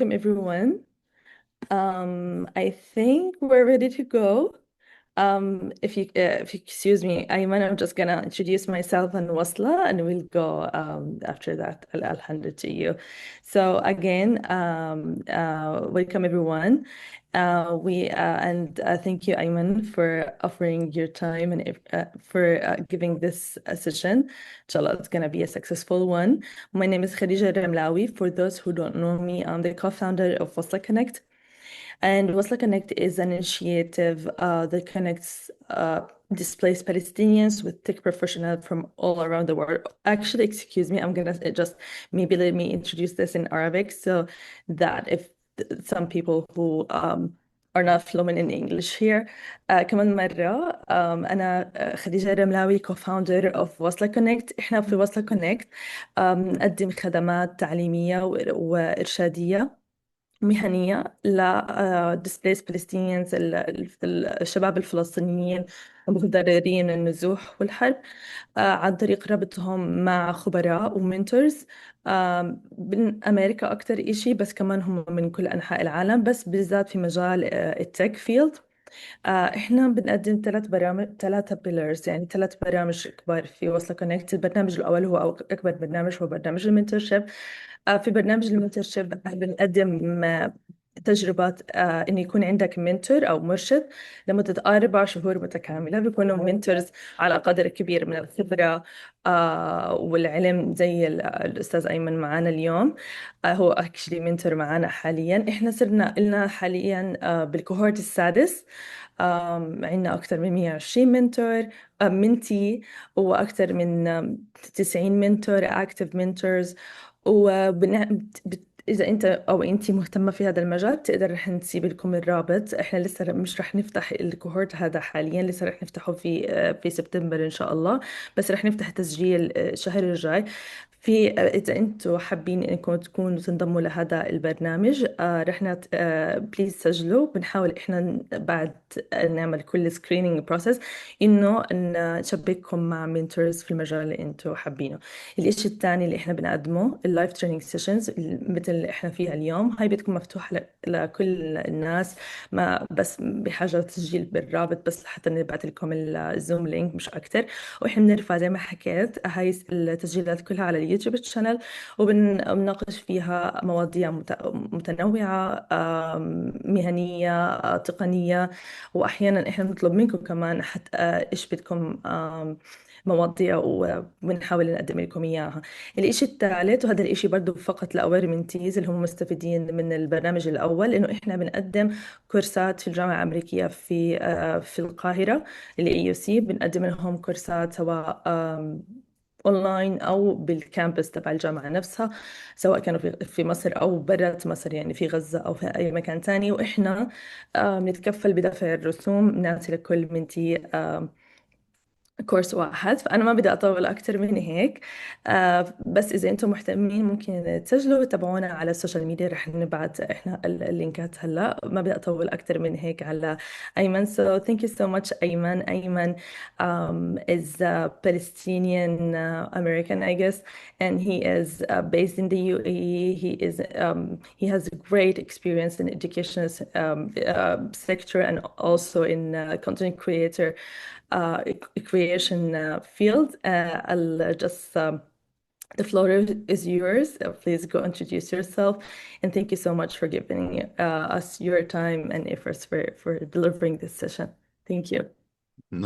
Welcome everyone. I think we're ready to go. If you excuse me, Ayman, I'm just gonna introduce myself and Wasla, and we'll go after that. I'll hand it to you. So again, welcome everyone. We and Thank you, Ayman, for offering your time and for giving this session. Inshallah, it's gonna be a successful one. My name is Khadija Ramlawi. For those who don't know me, I'm the co-founder of Wasla Connect. And Wasla Connect is an initiative that connects displaced Palestinians with tech professionals from all around the world. Actually, excuse me, I'm gonna just maybe let me introduce this in Arabic so that if some people who are not fluent in English here. كمان مرة أنا خديجة رملاوي co-founder of Wasla Connect. إحنا في Wasla Connect نقدم خدمات تعليمية وإرشادية مهنية ل displaced Palestinians الشباب الفلسطينيين المتضررين من النزوح والحرب عن طريق ربطهم مع خبراء ومنتورز من أمريكا أكتر إشي، بس كمان هم من كل أنحاء العالم، بس بالذات في مجال التك فيلد. احنا بنقدم ثلاثة بيلرز، يعني ثلاث برامج كبار في وصلة كونكت. البرنامج الأول هو أكبر برنامج، هو برنامج المنتورشيب. في برنامج المنتورشيب بنقدم تجربة إن يكون عندك منتور أو مرشد لمدة 4 شهور متكاملة. بيكونوا منتورز على قدر كبير من الخبرة والعلم، زي الأستاذ أيمن معنا اليوم. هو اكشلي منتور معنا حاليا. احنا صرنا لنا حاليا بالكوهورت السادس. عندنا أكثر من 120 منتور منتي، وأكثر من 90 منتور اكتف منتورز. إذا أنت أو أنتي مهتمة في هذا المجال بتقدر رح نسيب لكم الرابط. إحنا لسه مش رح نفتح الكوهورت هذا حاليا، لسه رح نفتحه في سبتمبر إن شاء الله، بس رح نفتح تسجيل الشهر الجاي. إذا أنتم حابين إنكم تكونوا تنضموا لهذا البرنامج رح بليز سجلوا. بنحاول إحنا بعد نعمل كل سكرينينج بروسيس إنه نشبككم مع منتورز في المجال اللي أنتم حابينه. الإشي الثاني اللي إحنا بنقدمه اللايف تريننج سيشنز مثل اللي إحنا فيها اليوم. هاي بتكون مفتوحة لكل الناس، ما بس بحاجة لتسجيل بالرابط بس لحتى نبعث لكم الزوم لينك مش أكتر. وإحنا بنرفع زي ما حكيت هاي التسجيلات كلها على اليوتيوب شانل، وبنناقش فيها مواضيع متنوعة، مهنية، تقنية. وأحيانا إحنا بنطلب منكم كمان حتى إيش بدكم مواضيع، وبنحاول نقدم لكم إياها. الإشي الثالث، وهذا الإشي برضو فقط لأوير منتيز اللي هم مستفيدين من البرنامج الأول، إنه إحنا بنقدم كورسات في الجامعة الأمريكية في القاهرة اللي AUC. بنقدم لهم كورسات سواء اونلاين او بالكامبس تبع الجامعه نفسها، سواء كانوا في مصر او برات مصر، يعني في غزه او في اي مكان تاني. واحنا بنتكفل بدفع الرسوم، بنعطي لكل منتي كورس واحد. فأنا ما بدي أطول أكتر من هيك. بس إذا أنتم مهتمين ممكن تسجلوا وتابعونا على السوشيال ميديا، رح نبعت إحنا اللينكات هلا. ما بدي أطول أكتر من هيك على أيمن. So thank you so much Ayman. Ayman is a Palestinian American, I guess, and he is based in the UAE. He has a great experience in education sector, and also in content creator uh, creation field. I'll just The floor is yours. Please go introduce yourself, and thank you so much for giving us your time and efforts for delivering this session. Thank you.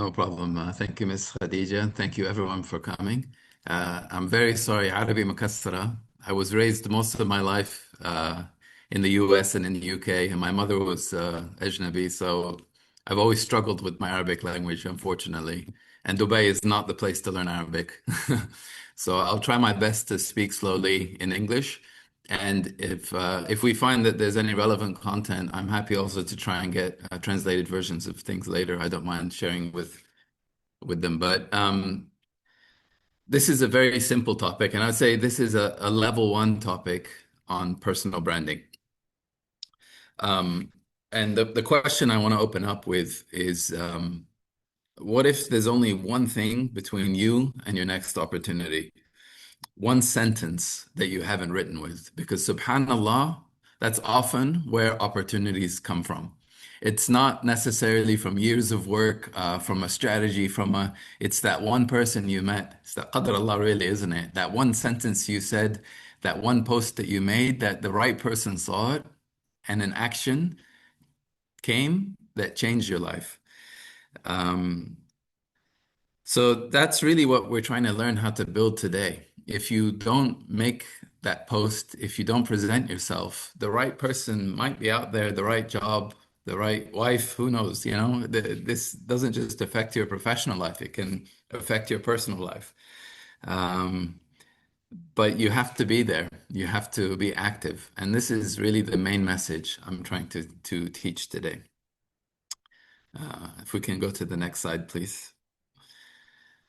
No problem. Thank you, Miss Khadija, and thank you everyone for coming. I'm very sorry, Arabi Makassara. I was raised most of my life in the US and in the UK, and my mother was Ajnabi, so I've always struggled with my Arabic language, unfortunately. And Dubai is not the place to learn Arabic. So I'll try my best to speak slowly in English. And if we find that there's any relevant content, I'm happy also to try and get translated versions of things later. I don't mind sharing with them. But this is a very simple topic, and I'd say this is a level one topic on personal branding. And the question I want to open up with is, what if there's only one thing between you and your next opportunity? One sentence that you haven't written with, because subhanallah, That's often where opportunities come from. It's not necessarily from years of work, from a strategy, it's that one person you met. It's that qadr Allah really, isn't it? That one sentence you said, that one post that you made, that the right person saw it, and an action came that changed your life. Um, so that's really what we're trying to learn how to build today. If you don't make that post, if you don't present yourself, the right person might be out there, the right job, the right wife, who knows, this doesn't just affect your professional life, it can affect your personal life. Um, but you have to be there, you have to be active. And this is really the main message I'm trying to teach today. If we can go to the next slide, please.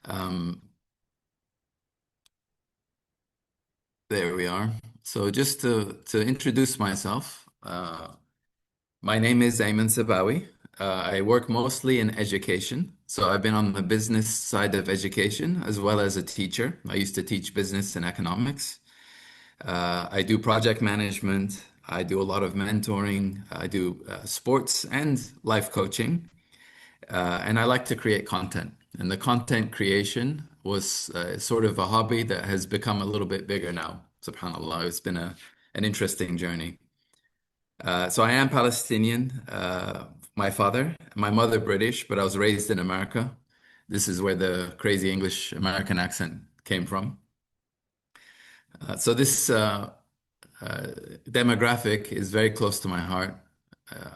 Um, There we are. So just to introduce myself, my name is Aimon Sabawi. I work mostly in education. So I've been on the business side of education as well as a teacher. I used to teach business and economics. I do project management. I do a lot of mentoring. I do sports and life coaching. And I like to create content. And the content creation was sort of a hobby that has become a little bit bigger now. SubhanAllah, it's been an interesting journey. So I am Palestinian, my mother British, but I was raised in America. This is where the crazy English American accent came from. So this uh, demographic is very close to my heart.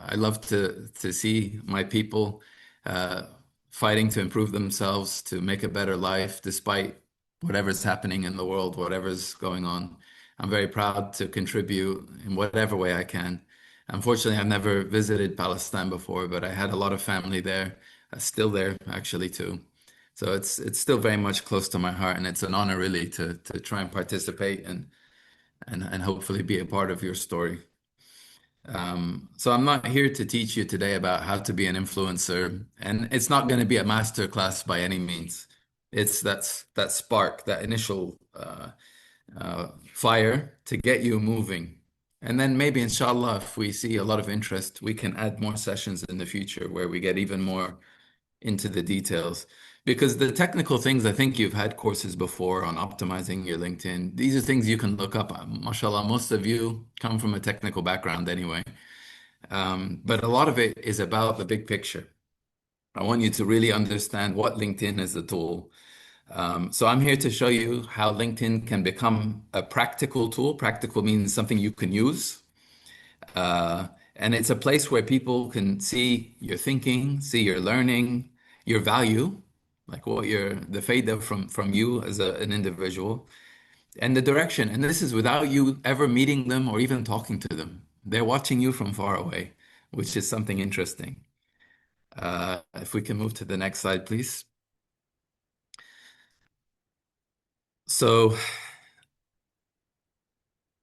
I love to see my people uh, fighting to improve themselves, to make a better life, despite whatever's happening in the world, whatever's going on. I'm very proud to contribute in whatever way I can. Unfortunately, I've never visited Palestine before, but I had a lot of family there, still there actually too. So it's still very much close to my heart, and it's an honor really to try and participate and hopefully be a part of your story. So I'm not here to teach you today about how to be an influencer, and it's not going to be a master class by any means. It's that spark, that initial fire to get you moving. And then maybe, inshallah, if we see a lot of interest, we can add more sessions in the future where we get even more into the details. Because the technical things, I think you've had courses before on optimizing your LinkedIn. These are things you can look up. MashaAllah, most of you come from a technical background anyway. But a lot of it is about the big picture. I want you to really understand what LinkedIn is a tool. So I'm here to show you how LinkedIn can become a practical tool. Practical means something you can use. Uh, and it's a place where people can see your thinking, see your learning, your value, like the faida from you as an individual, and the direction. And this is without you ever meeting them or even talking to them. They're watching you from far away, which is something interesting. If we can move to the next slide, please. So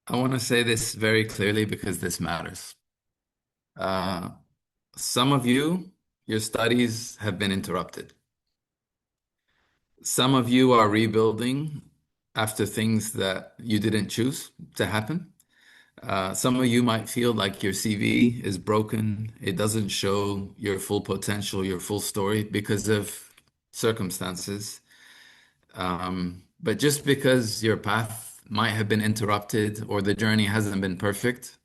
I want to say this very clearly because this matters. Uh, some of you, your studies have been interrupted. Some of you are rebuilding after things that you didn't choose to happen. Some of you might feel like your CV is broken. It doesn't show your full potential, your full story because of circumstances. But just because your path might have been interrupted or the journey hasn't been perfect,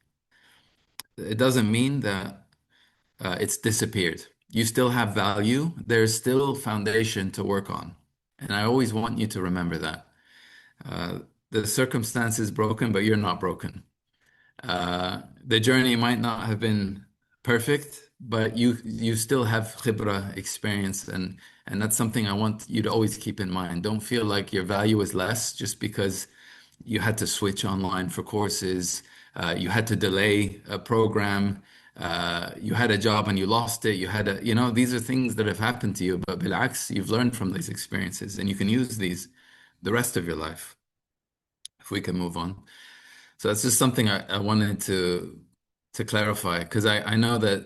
it doesn't mean that it's disappeared. You still have value. There's still foundation to work on. And I always want you to remember that. Uh, the circumstance is broken, but you're not broken. The journey might not have been perfect, but you still have khibra experience, and that's something I want you to always keep in mind. Don't feel like your value is less just because you had to switch online for courses, you had to delay a program, you had a job and you lost it. These are things that have happened to you, but bil'aks, you've learned from these experiences and you can use these the rest of your life. If we can move on. So that's just something I wanted to clarify because I know that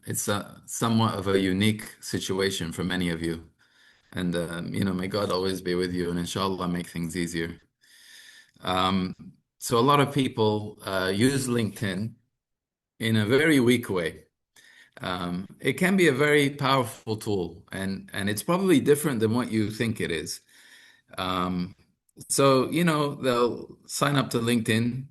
it's somewhat of a unique situation for many of you. And may God always be with you and inshallah make things easier. Um, So a lot of people use LinkedIn in a very weak way. It can be a very powerful tool, and it's probably different than what you think it is. Um, so, they'll sign up to LinkedIn.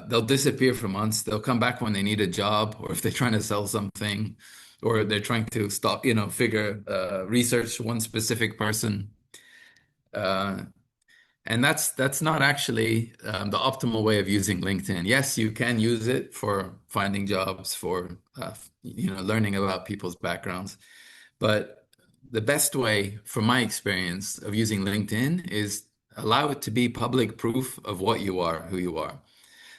They'll disappear for months. They'll come back when they need a job, or if they're trying to sell something, or they're trying to stop, research one specific person. Uh, and that's not actually the optimal way of using LinkedIn. Yes, you can use it for finding jobs, for learning about people's backgrounds. But the best way, from my experience of using LinkedIn, is allow it to be public proof of what you are, who you are.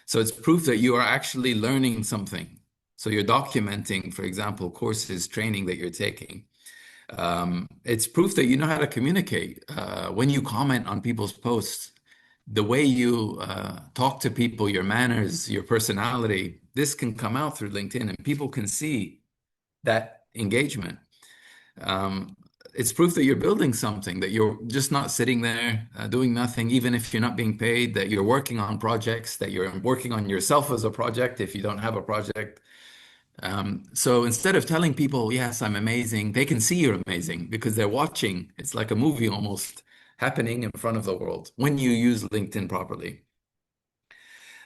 So it's proof that you are actually learning something. So you're documenting, for example, courses, training that you're taking. It's proof that you know how to communicate. When you comment on people's posts, the way you talk to people, your manners, your personality, this can come out through LinkedIn and people can see that engagement. Um, it's proof that you're building something, that you're just not sitting there doing nothing, even if you're not being paid, that you're working on projects, that you're working on yourself as a project if you don't have a project. So instead of telling people, yes, I'm amazing, they can see you're amazing because they're watching. It's like a movie almost happening in front of the world when you use LinkedIn properly.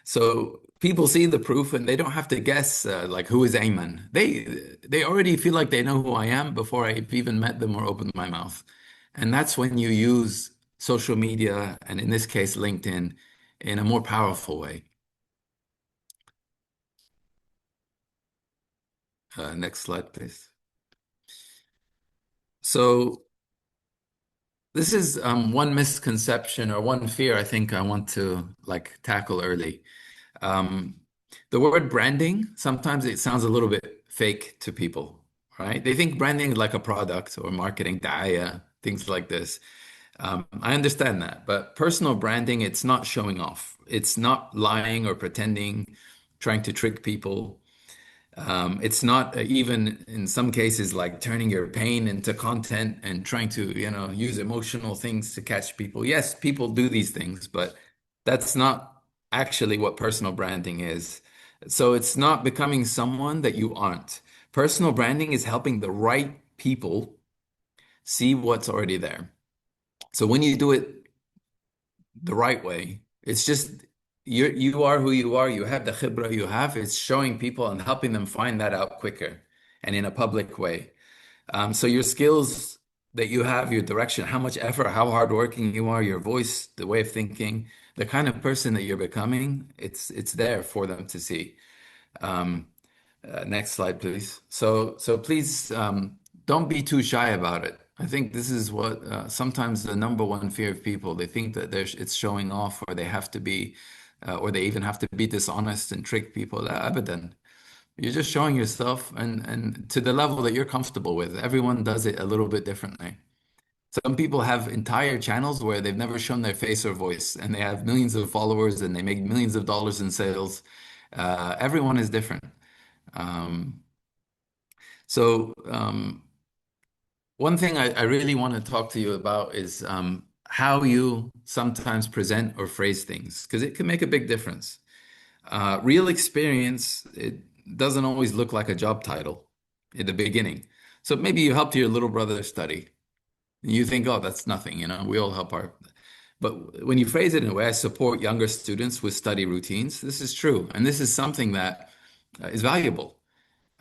So people see the proof and they don't have to guess like who is Aimon. They already feel like they know who I am before I've even met them or opened my mouth. And that's when you use social media, and in this case, LinkedIn, in a more powerful way. Next slide, please. So this is one misconception or one fear I think I want to like tackle early. Um, the word branding, sometimes it sounds a little bit fake to people, right? They think branding is like a product or marketing, daya, things like this. I understand that, but personal branding, it's not showing off. It's not lying or pretending, trying to trick people. It's not even in some cases like turning your pain into content and trying to, use emotional things to catch people. Yes, people do these things, but that's not actually what personal branding is. So it's not becoming someone that you aren't. Personal branding is helping the right people see what's already there. So when you do it the right way, it's just you are who you are. You have the khibra you have. It's showing people and helping them find that out quicker and in a public way. So your skills that you have, your direction, how much effort, how hardworking you are, your voice, the way of thinking, the kind of person that you're becoming, it's there for them to see. Um, Next slide, please. So please don't be too shy about it. I think this is what sometimes the number one fear of people. They think that it's showing off, or they have to be, or they even have to be dishonest and trick people. La abadan. You're just showing yourself and to the level that you're comfortable with. Everyone does it a little bit differently. Some people have entire channels where they've never shown their face or voice, and they have millions of followers and they make millions of dollars in sales. Everyone is different. Um, so one thing I really want to talk to you about is how you sometimes present or phrase things, because it can make a big difference. Real experience, it doesn't always look like a job title in the beginning. So maybe you helped your little brother study. You think, oh, that's nothing, we all help our. But when you phrase it in a way, I support younger students with study routines, this is true. And this is something that is valuable.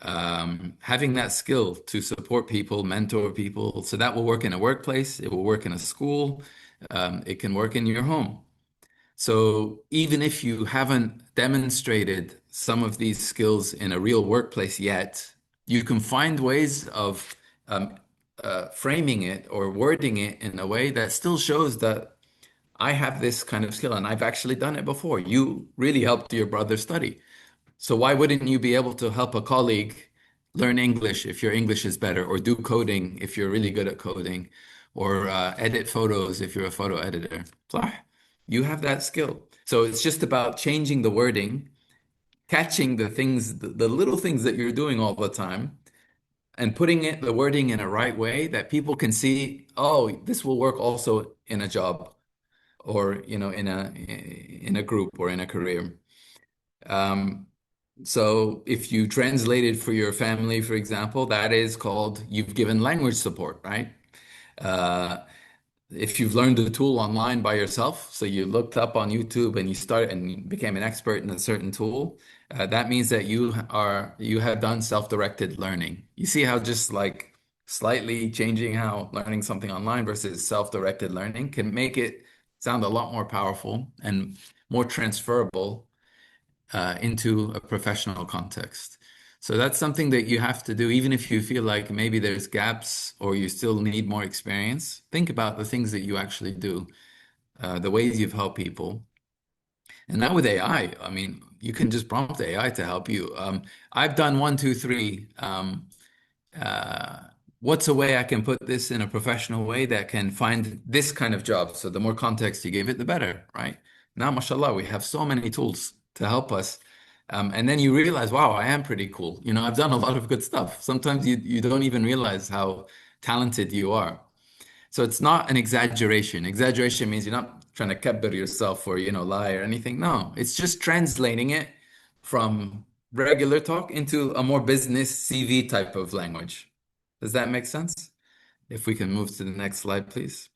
Having that skill to support people, mentor people, so that will work in a workplace, it will work in a school, it can work in your home. So even if you haven't demonstrated some of these skills in a real workplace yet, you can find ways of framing it or wording it in a way that still shows that I have this kind of skill and I've actually done it before. You really helped your brother study. So why wouldn't you be able to help a colleague learn English if your English is better, or do coding if you're really good at coding, or edit photos if you're a photo editor? صح? You have that skill. So it's just about changing the wording, catching the things, the little things that you're doing all the time, and putting the wording in a right way that people can see, oh, this will work also in a job, or in a group or in a career. Um, so if you translated for your family, for example, that is called you've given language support, right? Uh, if you've learned the tool online by yourself, so you looked up on YouTube and you started and you became an expert in a certain tool, that means that you have done self-directed learning. You see how just like slightly changing how learning something online versus self-directed learning can make it sound a lot more powerful and more transferable into a professional context. So that's something that you have to do, even if you feel like maybe there's gaps or you still need more experience. Think about the things that you actually do, the ways you've helped people. And now with AI, I mean, you can just prompt AI to help you. I've done one, two, three. Uh, what's a way I can put this in a professional way that can find this kind of job? So the more context you give it, the better, right? Now, mashallah, we have so many tools to help us. And then you realize, wow, I am pretty cool. I've done a lot of good stuff. Sometimes you don't even realize how talented you are. So it's not an exaggeration. Exaggeration means you're not trying to kabir yourself or, lie or anything. No, it's just translating it from regular talk into a more business CV type of language. Does that make sense? If we can move to the next slide, please.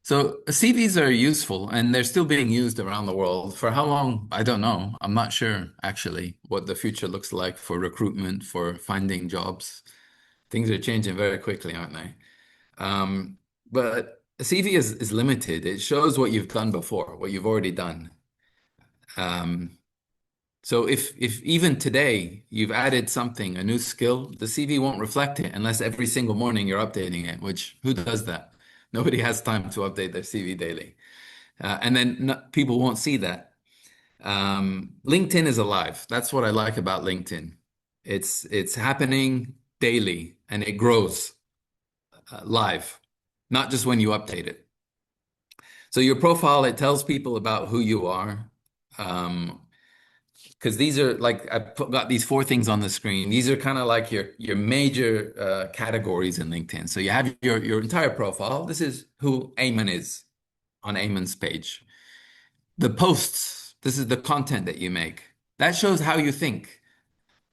So CVs are useful and they're still being used around the world. For how long? I don't know. I'm not sure actually what the future looks like for recruitment, for finding jobs. Things are changing very quickly, aren't they? But a CV is limited. It shows what you've done before, what you've already done. Um, so if even today you've added something, a new skill, the CV won't reflect it unless every single morning you're updating it, which who does that? Nobody has time to update their CV daily. And then no, people won't see that. LinkedIn is alive. That's what I like about LinkedIn. It's happening daily and it grows live, not just when you update it. So your profile, it tells people about who you are. Um, because these are like got these four things on the screen. These are kind of like your major categories in LinkedIn. So you have your entire profile. This is who Aimon is on Aimon's page. The posts, this is the content that you make. That shows how you think.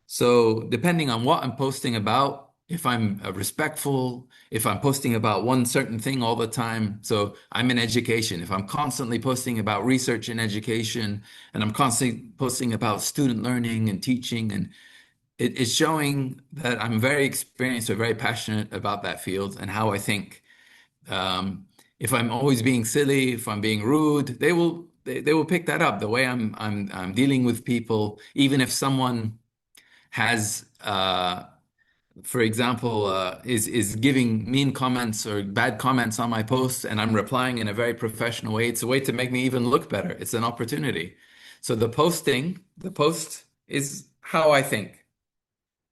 So depending on what I'm posting about, if I'm respectful, if I'm posting about one certain thing all the time, so I'm in education. If I'm constantly posting about research in education and I'm constantly posting about student learning and teaching, and it's showing that I'm very experienced or very passionate about that field and how I think. If I'm always being silly, if I'm being rude, they will pick that up. The way I'm dealing with people, even if someone has for example is giving mean comments or bad comments on my posts and I'm replying in a very professional way, it's a way to make me even look better. It's an opportunity. So the post is how I think.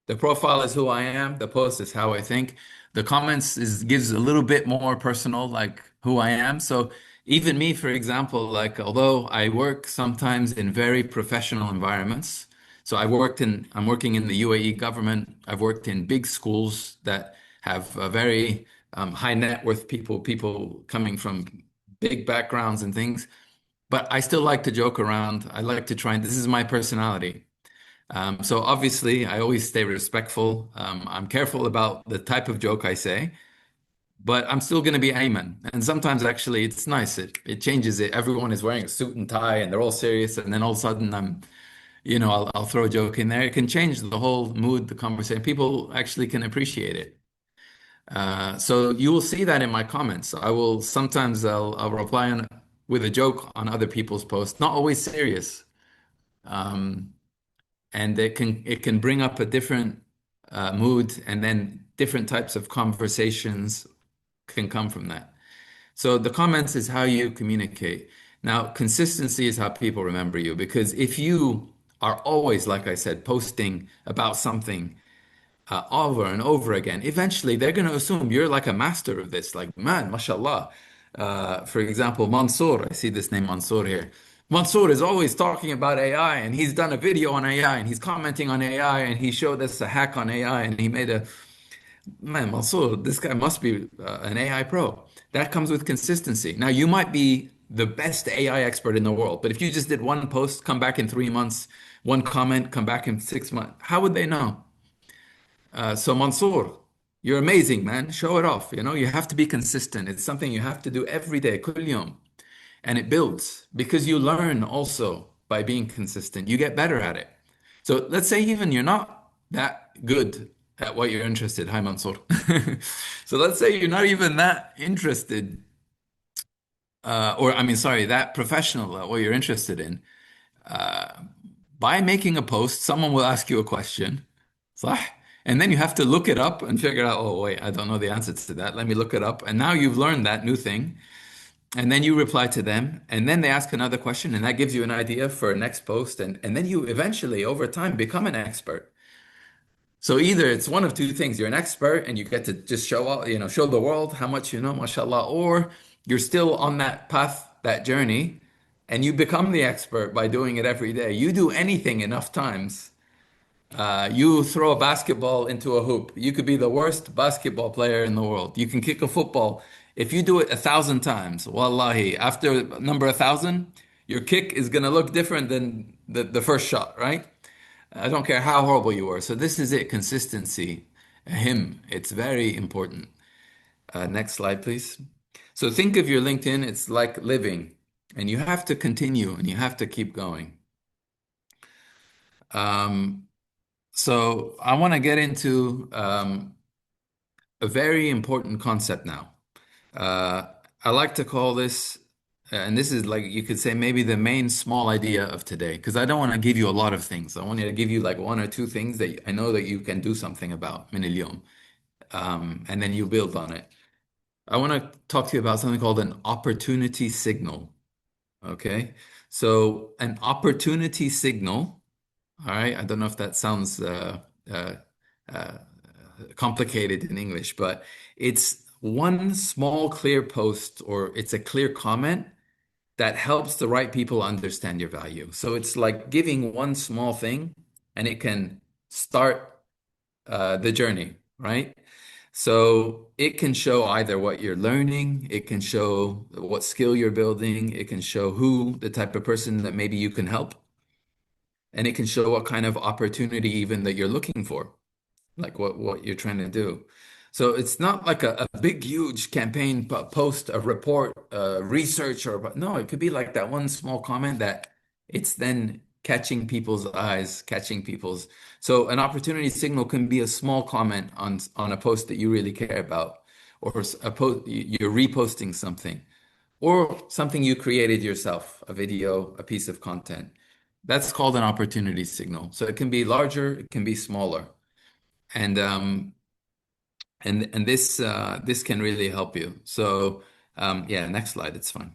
The profile is who I am. The post is how I think. The comments is gives a little bit more personal, like who I am. So even me, for example, like although I work sometimes in very professional environments, so I'm working in the UAE government. I've worked in big schools that have a very high net worth people coming from big backgrounds and things. But I still like to joke around. I like to try and this is my personality. So obviously, I always stay respectful. I'm careful about the type of joke I say, but I'm still going to be Ayman. And sometimes actually, it's nice. It changes it. Everyone is wearing a suit and tie, and they're all serious, and then all of a sudden, I'll throw a joke in there. It can change the whole mood, the conversation. People actually can appreciate it. So you will see that in my comments. I will sometimes I'll reply with a joke on other people's posts, not always serious. Um, and it can bring up a different mood, and then different types of conversations can come from that. So the comments is how you communicate. Now, consistency is how people remember you, because if you are always, like I said, posting about something over and over again, eventually they're going to assume you're like a master of this. Like, man, mashallah. For example, Mansour, I see this name Mansour here. Mansour is always talking about AI and he's done a video on AI and he's commenting on AI and he showed us a hack on AI and he made Man, Mansoor, this guy must be an AI pro. That comes with consistency. Now, you might be the best AI expert in the world, but if you just did one post, come back in 3 months, one comment, come back in 6 months, how would they know? So, Mansoor, you're amazing, man. Show it off. You know, you have to be consistent. It's something you have to do every day, كل يوم. And it builds because you learn also by being consistent. You get better at it. So let's say even you're not that good at what you're interested. Hi, Mansoor. So let's say you're not even that interested, or I mean, sorry, that professional at what you're interested in. By making a post, someone will ask you a question, صح? And then you have to look it up and figure out, oh, wait, I don't know the answer to that. Let me look it up. And now you've learned that new thing. And then you reply to them, and then they ask another question, and that gives you an idea for a next post. And then you eventually, over time, become an expert. So either it's one of two things. You're an expert and you get to just show out, show the world how much you know, mashallah, or you're still on that path, that journey, and you become the expert by doing it every day. You do anything enough times. You throw a basketball into a hoop. You could be the worst basketball player in the world. You can kick a football. If you do it 1,000 times, wallahi, after number 1,000, your kick is going to look different than the first shot, right? I don't care how horrible you were. So this is it, consistency. Him. It's very important. Next slide, please. So think of your LinkedIn, it's like living, and you have to continue and you have to keep going. Um, so I want to get into a very important concept now. Uh, I like to call this, and this is like you could say maybe the main small idea of today, because I don't want to give you a lot of things. I want to give you like one or two things that I know that you can do something about من اليوم, and then you build on it. I want to talk to you about something called an opportunity signal. Okay, so an opportunity signal. All right, I don't know if that sounds uh, uh, complicated in English, but it's one small clear post or it's a clear comment that helps the right people understand your value. So it's like giving one small thing and it can start the journey, right? So it can show either what you're learning, it can show what skill you're building, it can show who the type of person that maybe you can help, and it can show what kind of opportunity even that you're looking for, like what you're trying to do. So it's not like a big, huge campaign post, a report, research, or no, it could be like that one small comment that it's then catching people's eyes, catching people's. So an opportunity signal can be a small comment on a post that you really care about, or a post you're reposting something, or something you created yourself, a video, a piece of content. That's called an opportunity signal. So it can be larger, it can be smaller. And this can really help you. So yeah, next slide, it's fine.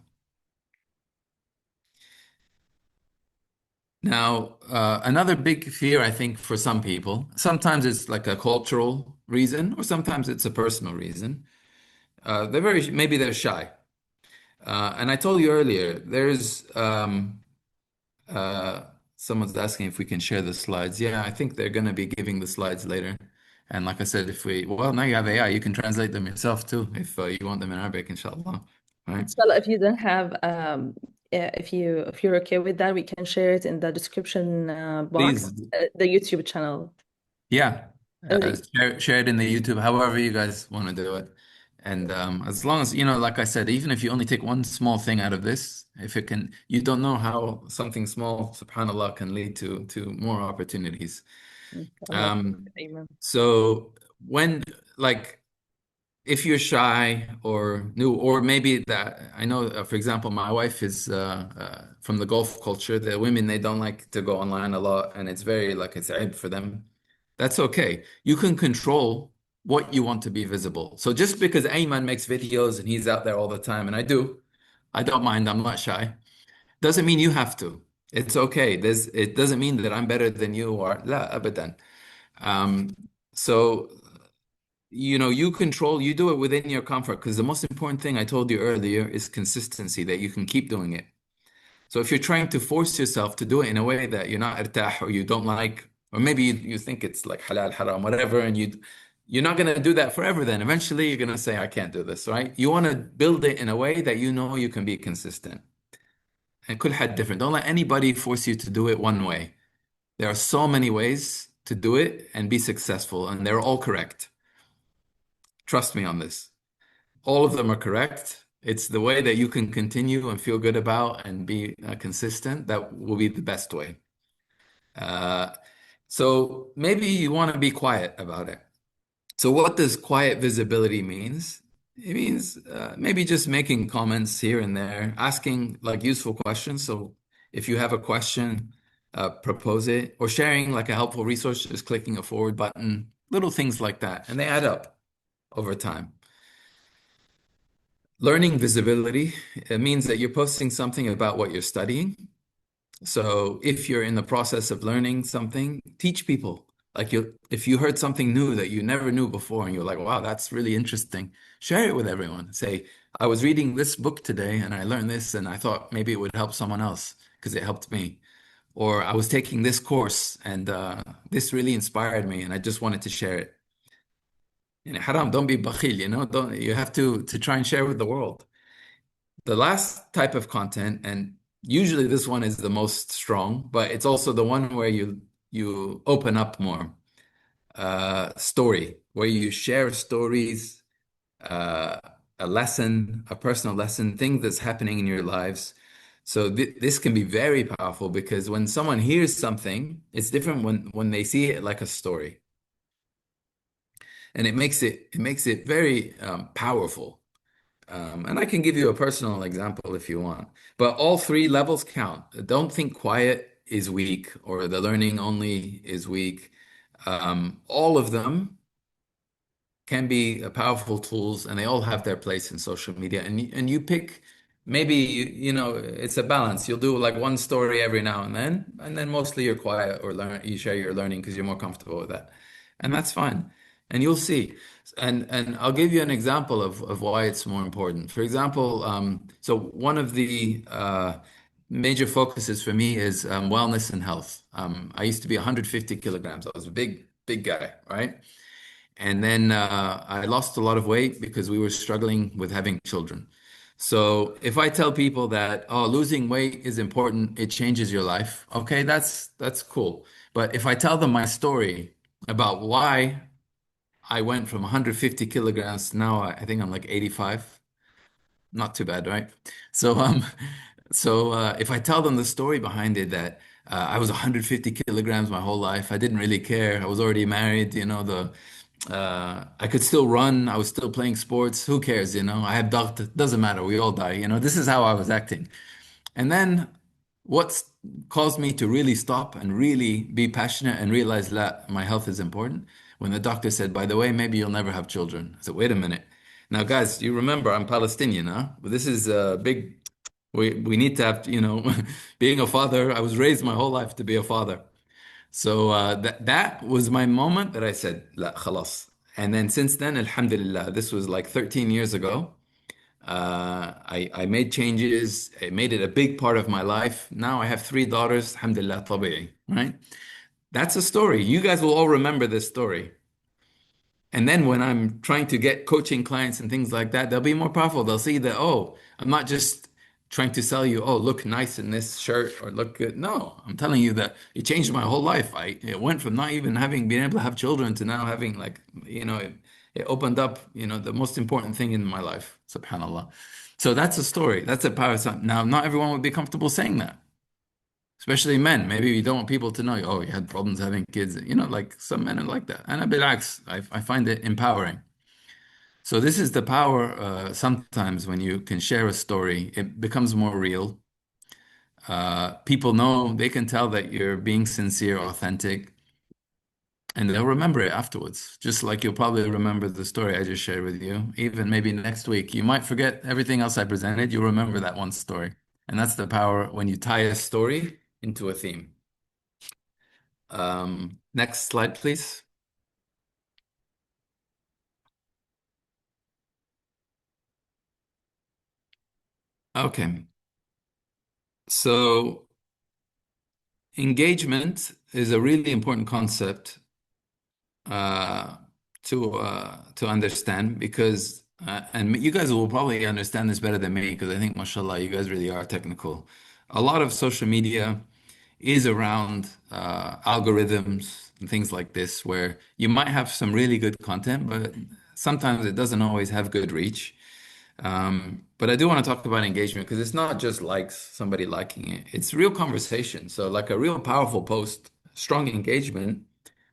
Now, another big fear, I think, for some people, sometimes it's like a cultural reason, or sometimes it's a personal reason. Maybe they're shy. And I told you earlier, there's Uh, someone's asking if we can share the slides. Yeah, I think they're going to be giving the slides later. And like I said, well, now you have AI, you can translate them yourself too, if you want them in Arabic, inshallah. Right? Inshallah, if you don't have, if you're okay with that, we can share it in the description box, Please, the YouTube channel. yeah, Uh, share it in the YouTube, however you guys want to do it. And as long as, like I said, even if you only take one small thing out of this, if it can, you don't know how something small, subhanAllah, can lead to more opportunities. Inshallah. Um, Amen. so when like if you're shy or new, or maybe that I know, for example, my wife is from the Gulf culture. The women, they don't like to go online a lot, and it's very like it's aib for them. That's okay. You can control what you want to be visible. So just because Ayman makes videos and he's out there all the time, and I don't mind. I'm not shy. Doesn't mean you have to. It's okay. It doesn't mean that I'm better than you or لا أبدا. Um, so you do it within your comfort because the most important thing I told you earlier is consistency, that you can keep doing it. So if you're trying to force yourself to do it in a way that you're not irtah or you don't like, or maybe you think it's like halal, haram, whatever, and you're not going to do that forever then. Eventually, you're going to say, I can't do this, right? You want to build it in a way that you know you can be consistent. And كل حد different. Don't let anybody force you to do it one way. There are so many ways to do it and be successful, and they're all correct. Trust me on this. All of them are correct. It's the way that you can continue and feel good about and be consistent that will be the best way. Uh, so maybe you want to be quiet about it. So what does quiet visibility means? It means maybe just making comments here and there, asking like useful questions. So if you have a question, propose it, or sharing like a helpful resource, just clicking a forward button, little things like that, and they add up over time. Learning visibility, it means that you're posting something about what you're studying. So if you're in the process of learning something, teach people. Like if you heard something new that you never knew before and you're like, wow, that's really interesting, share it with everyone. Say, I was reading this book today and I learned this and I thought maybe it would help someone else because it helped me. Or I was taking this course and this really inspired me and I just wanted to share it. Haram, don't be bakhil, don't you have to try and share with the world. The last type of content, and usually this one is the most strong, but it's also the one where you open up more. Story, where you share stories, uh, a lesson, a personal lesson, things that's happening in your lives. So this can be very powerful because when someone hears something, it's different when they see it like a story, and it makes it very powerful. And I can give you a personal example if you want. But all three levels count. Don't think quiet is weak or the learning only is weak. All of them can be powerful tools and they all have their place in social media. And you pick, maybe, it's a balance. You'll do like one story every now and then mostly you're quiet or you share your learning because you're more comfortable with that. And that's fine. And you'll see. And I'll give you an example of why it's more important. For example, so one of the major focuses for me is wellness and health. I used to be 150 kilograms. I was a big guy, right? And then I lost a lot of weight because we were struggling with having children. So if I tell people that, oh, losing weight is important, it changes your life, okay, that's cool. But if I tell them my story about why I went from 150 kilograms to now I think I'm like 85, not too bad, right? So if I tell them the story behind it that I was 150 kilograms my whole life, I didn't really care. I was already married, I could still run. I was still playing sports. Who cares, I have dagt. Doesn't matter. We all die. This is how I was acting. And then what's caused me to really stop and really be passionate and realize that my health is important? When the doctor said, by the way, maybe you'll never have children. I said, wait a minute. Now, guys, you remember I'm Palestinian, huh? But this is a big, we need to have, being a father, I was raised my whole life to be a father. So that was my moment that I said, لا خلاص. And then since then, alhamdulillah, this was like 13 years ago. I made changes. I made it a big part of my life. Now I have three daughters, alhamdulillah, طبيعي, right? That's a story. You guys will all remember this story. And then when I'm trying to get coaching clients and things like that, they'll be more powerful. They'll see that, oh, I'm not just trying to sell you, oh, look nice in this shirt or look good. No, I'm telling you that it changed my whole life. It went from not even having been able to have children to now having like, it opened up, the most important thing in my life, subhanAllah. So that's a story. That's a power. Now, not everyone would be comfortable saying that, especially men. Maybe you don't want people to know, oh, you had problems having kids. Like some men are like that. And I find it empowering. So this is the power. Sometimes when you can share a story, it becomes more real. People know, they can tell that you're being sincere, authentic, and they'll remember it afterwards. Just like you'll probably remember the story I just shared with you. Even maybe next week, you might forget everything else I presented. You'll remember that one story. And that's the power when you tie a story into a theme. Next slide, please. Okay. So engagement is a really important concept to understand because and you guys will probably understand this better than me because I think, mashallah, you guys really are technical. A lot of social media is around algorithms and things like this, where you might have some really good content, but sometimes it doesn't always have good reach. But I do want to talk about engagement because it's not just likes, somebody liking it. It's real conversation. So like a real powerful post, strong engagement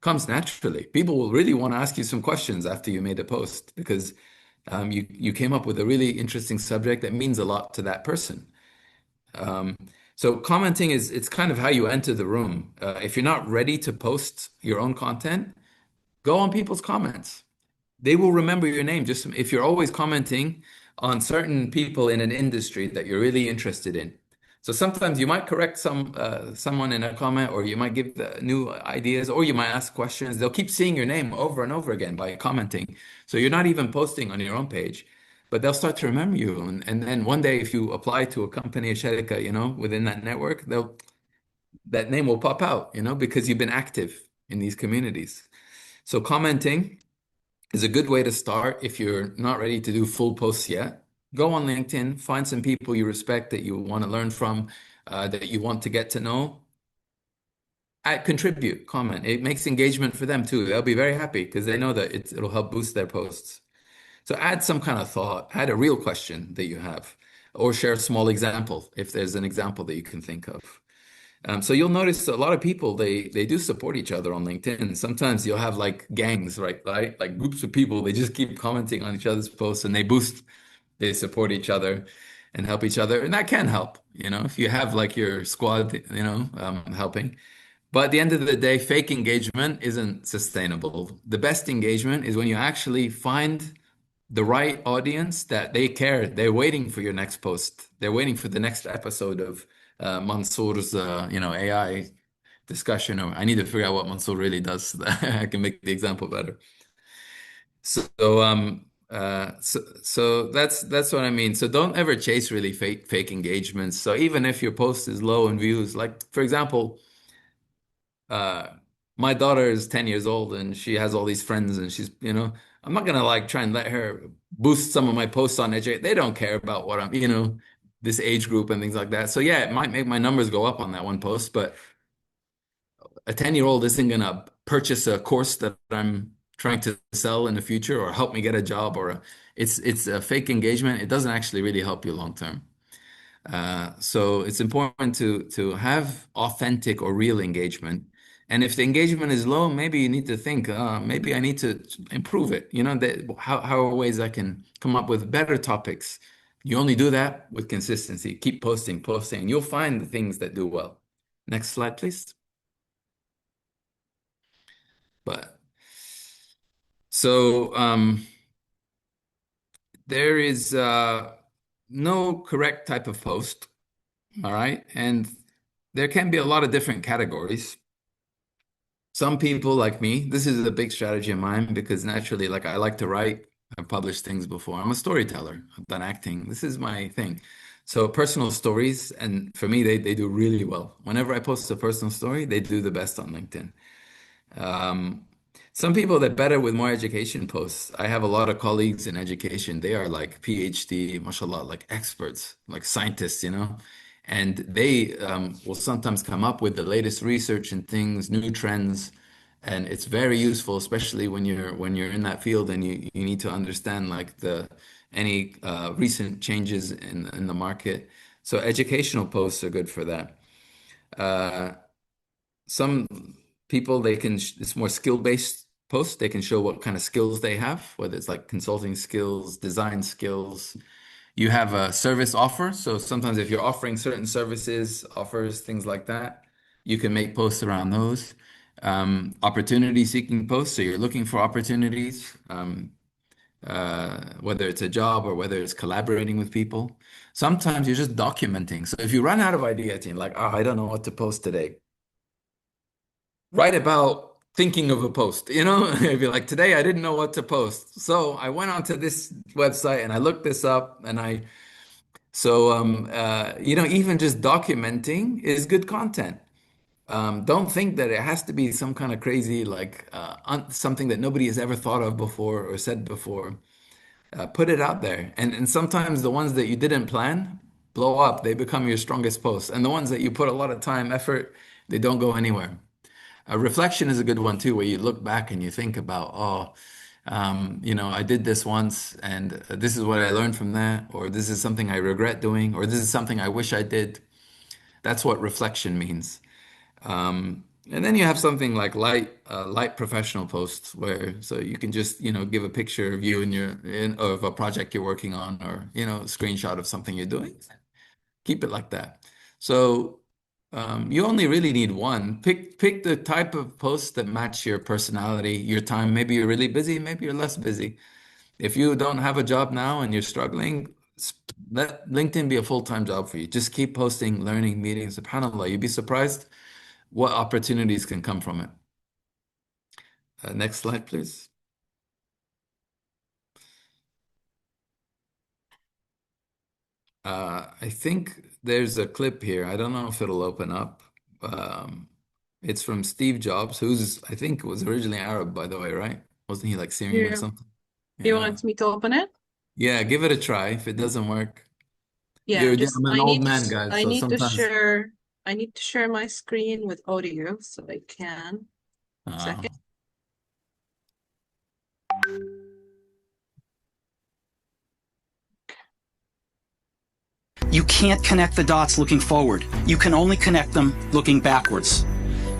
comes naturally. People will really want to ask you some questions after you made a post because you came up with a really interesting subject that means a lot to that person. Um, so commenting is it's kind of how you enter the room. If you're not ready to post your own content, go on people's comments. They will remember your name. Just if you're always commenting on certain people in an industry that you're really interested in. So sometimes you might correct someone in a comment, or you might give new ideas, or you might ask questions. They'll keep seeing your name over and over again by commenting. So you're not even posting on your own page, but they'll start to remember you. And then one day, if you apply to a company, a sharika, within that network, that name will pop out, because you've been active in these communities. So commenting is a good way to start if you're not ready to do full posts yet. Go on LinkedIn, find some people you respect that you want to learn from, that you want to get to know. Contribute, comment. It makes engagement for them too. They'll be very happy because they know that it'll help boost their posts. So add some kind of thought, add a real question that you have, or share a small example if there's an example that you can think of. So you'll notice a lot of people they do support each other on LinkedIn. Sometimes you'll have like gangs, right? Like groups of people, they just keep commenting on each other's posts and they support each other and help each other. And that can help, if you have like your squad, helping. But at the end of the day, fake engagement isn't sustainable. The best engagement is when you actually find the right audience that they care. They're waiting for your next post. They're waiting for the next episode of Mansour's, AI discussion. Or I need to figure out what Mansour really does so that I can make the example better. So that's what I mean. So don't ever chase really fake engagements. So even if your post is low in views, like for example, uh, my daughter is 10 years old and she has all these friends and I'm not gonna like try and let her boost some of my posts on educate. They don't care about what this age group and things like that. So yeah, it might make my numbers go up on that one post, but a 10-year-old isn't gonna purchase a course that I'm trying to sell in the future or help me get a job it's a fake engagement. It doesn't actually really help you long term. So it's important to have authentic or real engagement. And if the engagement is low, maybe you need to think, maybe I need to improve it. How are ways I can come up with better topics? You only do that with consistency. Keep posting, and you'll find the things that do well. Next slide, please. But so there is no correct type of post. All right. And there can be a lot of different categories. Some people like me, this is a big strategy of mine because naturally, like I like to write. I've published things before. I'm a storyteller. I've done acting. This is my thing. So personal stories, and for me, they do really well. Whenever I post a personal story, they do the best on LinkedIn. Um, some people that better with more education posts. I have a lot of colleagues in education. They are like PhD, mashallah, like experts, like scientists, and they will sometimes come up with the latest research and things, new trends, and it's very useful, especially when you're in that field and you need to understand like the any recent changes in the market. So educational posts are good for that. Uh, some people it's more skill-based posts. They can show what kind of skills they have, whether it's like consulting skills, design skills. You have a service offer. So sometimes if you're offering certain services, offers, things like that, you can make posts around those. Opportunity seeking posts. So you're looking for opportunities, whether it's a job or whether it's collaborating with people. Sometimes you're just documenting. So if you run out of idea, team, like, oh, I don't know what to post today, write about thinking of a post, It'd be like, today I didn't know what to post. So I went onto this website and I looked this up even just documenting is good content. Don't think that it has to be some kind of crazy, like something that nobody has ever thought of before or said before. Put it out there. And sometimes the ones that you didn't plan blow up. They become your strongest posts. And the ones that you put a lot of time, effort, they don't go anywhere. Reflection is a good one too, where you look back and you think about, oh, I did this once and this is what I learned from that, or this is something I regret doing, or this is something I wish I did. That's what reflection means. And then you have something like light professional posts where so you can just give a picture of you and of a project you're working on or a screenshot of something you're doing. Keep it like that. So you only really need one. Pick the type of posts that match your personality, your time. Maybe you're really busy, maybe you're less busy. If you don't have a job now and you're struggling, let LinkedIn be a full-time job for you. Just keep posting, learning, meeting. SubhanAllah, you'd be surprised what opportunities can come from it. Next slide, please. I think there's a clip here. I don't know if it'll open up. Um, it's from Steve Jobs, who's, I think, was originally Arab, by the way, right? Wasn't he like Syrian or Yeah. something? You Yeah. want me to open it? Yeah, give it a try. If it doesn't work, Yeah, I'm just an old man, guys, I so need to sometimes. share my screen with audio so I can. Uh, Second. You can't connect the dots looking forward. You can only connect them looking backwards.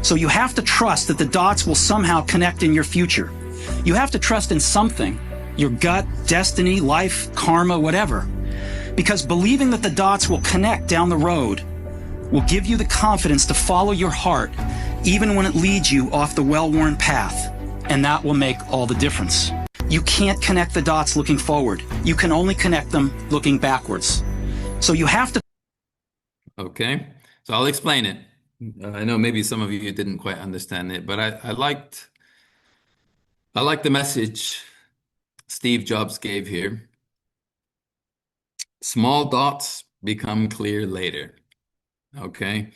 So you have to trust that the dots will somehow connect in your future. You have to trust in something, your gut, destiny, life, karma, whatever. Because believing that the dots will connect down the road will give you the confidence to follow your heart, even when it leads you off the well-worn path. And that will make all the difference. You can't connect the dots looking forward. You can only connect them looking backwards. So you have to. okay, so I'll explain it. I know maybe some of you didn't quite understand it, but I liked the message Steve Jobs gave here. Small dots become clear later. Okay.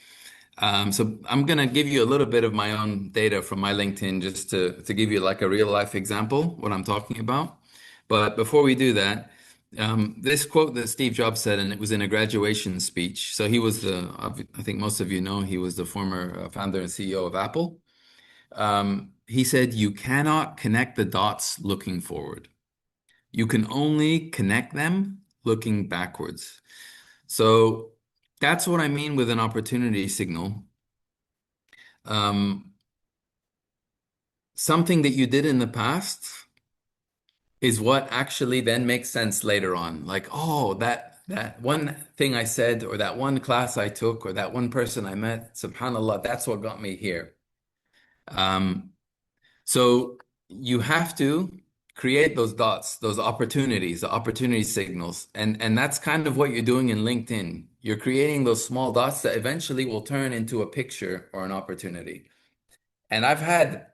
So I'm gonna give you a little bit of my own data from my LinkedIn just to give you like a real life example what I'm talking about. But before we do that, this quote that Steve Jobs said, and it was in a graduation speech. So he was I think most of you know, he was the former founder and CEO of Apple. He said, "You cannot connect the dots looking forward. You can only connect them looking backwards." So that's what I mean with an opportunity signal. Um, Something that you did in the past is what actually then makes sense later on. Like, oh, that one thing I said, or that one class I took, or that one person I met, subhanAllah, that's what got me here. Um, so you have to create those dots, those opportunities, the opportunity signals. And that's kind of what you're doing in LinkedIn. You're creating those small dots that eventually will turn into a picture or an opportunity. And I've had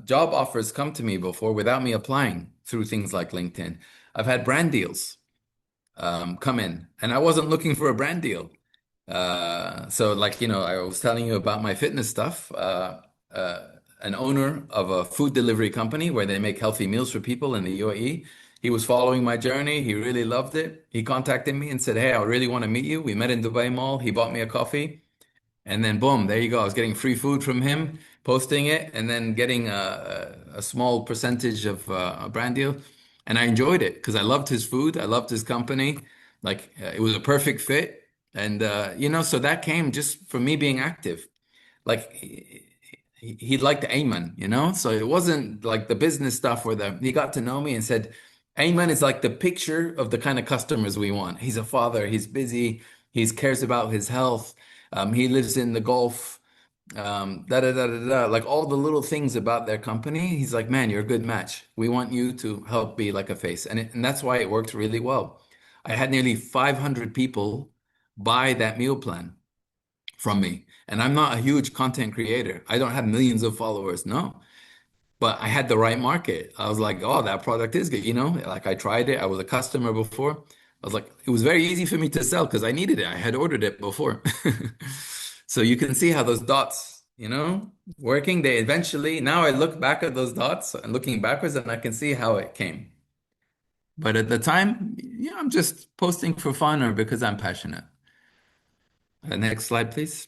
job offers come to me before without me applying through things like LinkedIn. I've had brand deals come in, and I wasn't looking for a brand deal. So, like, I was telling you about my fitness stuff. An owner of a food delivery company where they make healthy meals for people in the UAE. He was following my journey. He really loved it. He contacted me and said, "Hey, I really want to meet you." We met in Dubai Mall. He bought me a coffee. And then boom, there you go. I was getting free food from him, posting it, and then getting a small percentage of a brand deal. And I enjoyed it because I loved his food. I loved his company. Like it was a perfect fit. And so that came just from me being active. Like he liked Aimon, So it wasn't like the business stuff where he got to know me and said, Aimon is like the picture of the kind of customers we want. He's a father, he's busy, he cares about his health, he lives in the Gulf, da da da da da. Like all the little things about their company. He's like, man, you're a good match. We want you to help be like a face. And that's why it worked really well. I had nearly 500 people buy that meal plan from me. And I'm not a huge content creator. I don't have millions of followers, no. But I had the right market. I was like, oh, that product is good, Like I tried it. I was a customer before. I was like, it was very easy for me to sell because I needed it. I had ordered it before. So you can see how those dots, working, they eventually, now I look back at those dots and looking backwards and I can see how it came. But at the time, I'm just posting for fun or because I'm passionate. Next slide, please.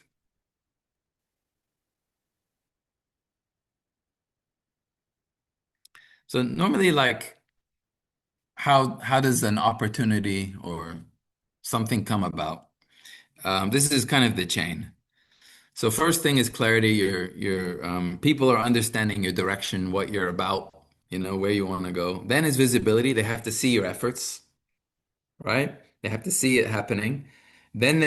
So normally, like, how does an opportunity or something come about? This is kind of the chain. So first thing is clarity. Your people are understanding your direction, what you're about, where you want to go. Then is visibility. They have to see your efforts, right? They have to see it happening. Then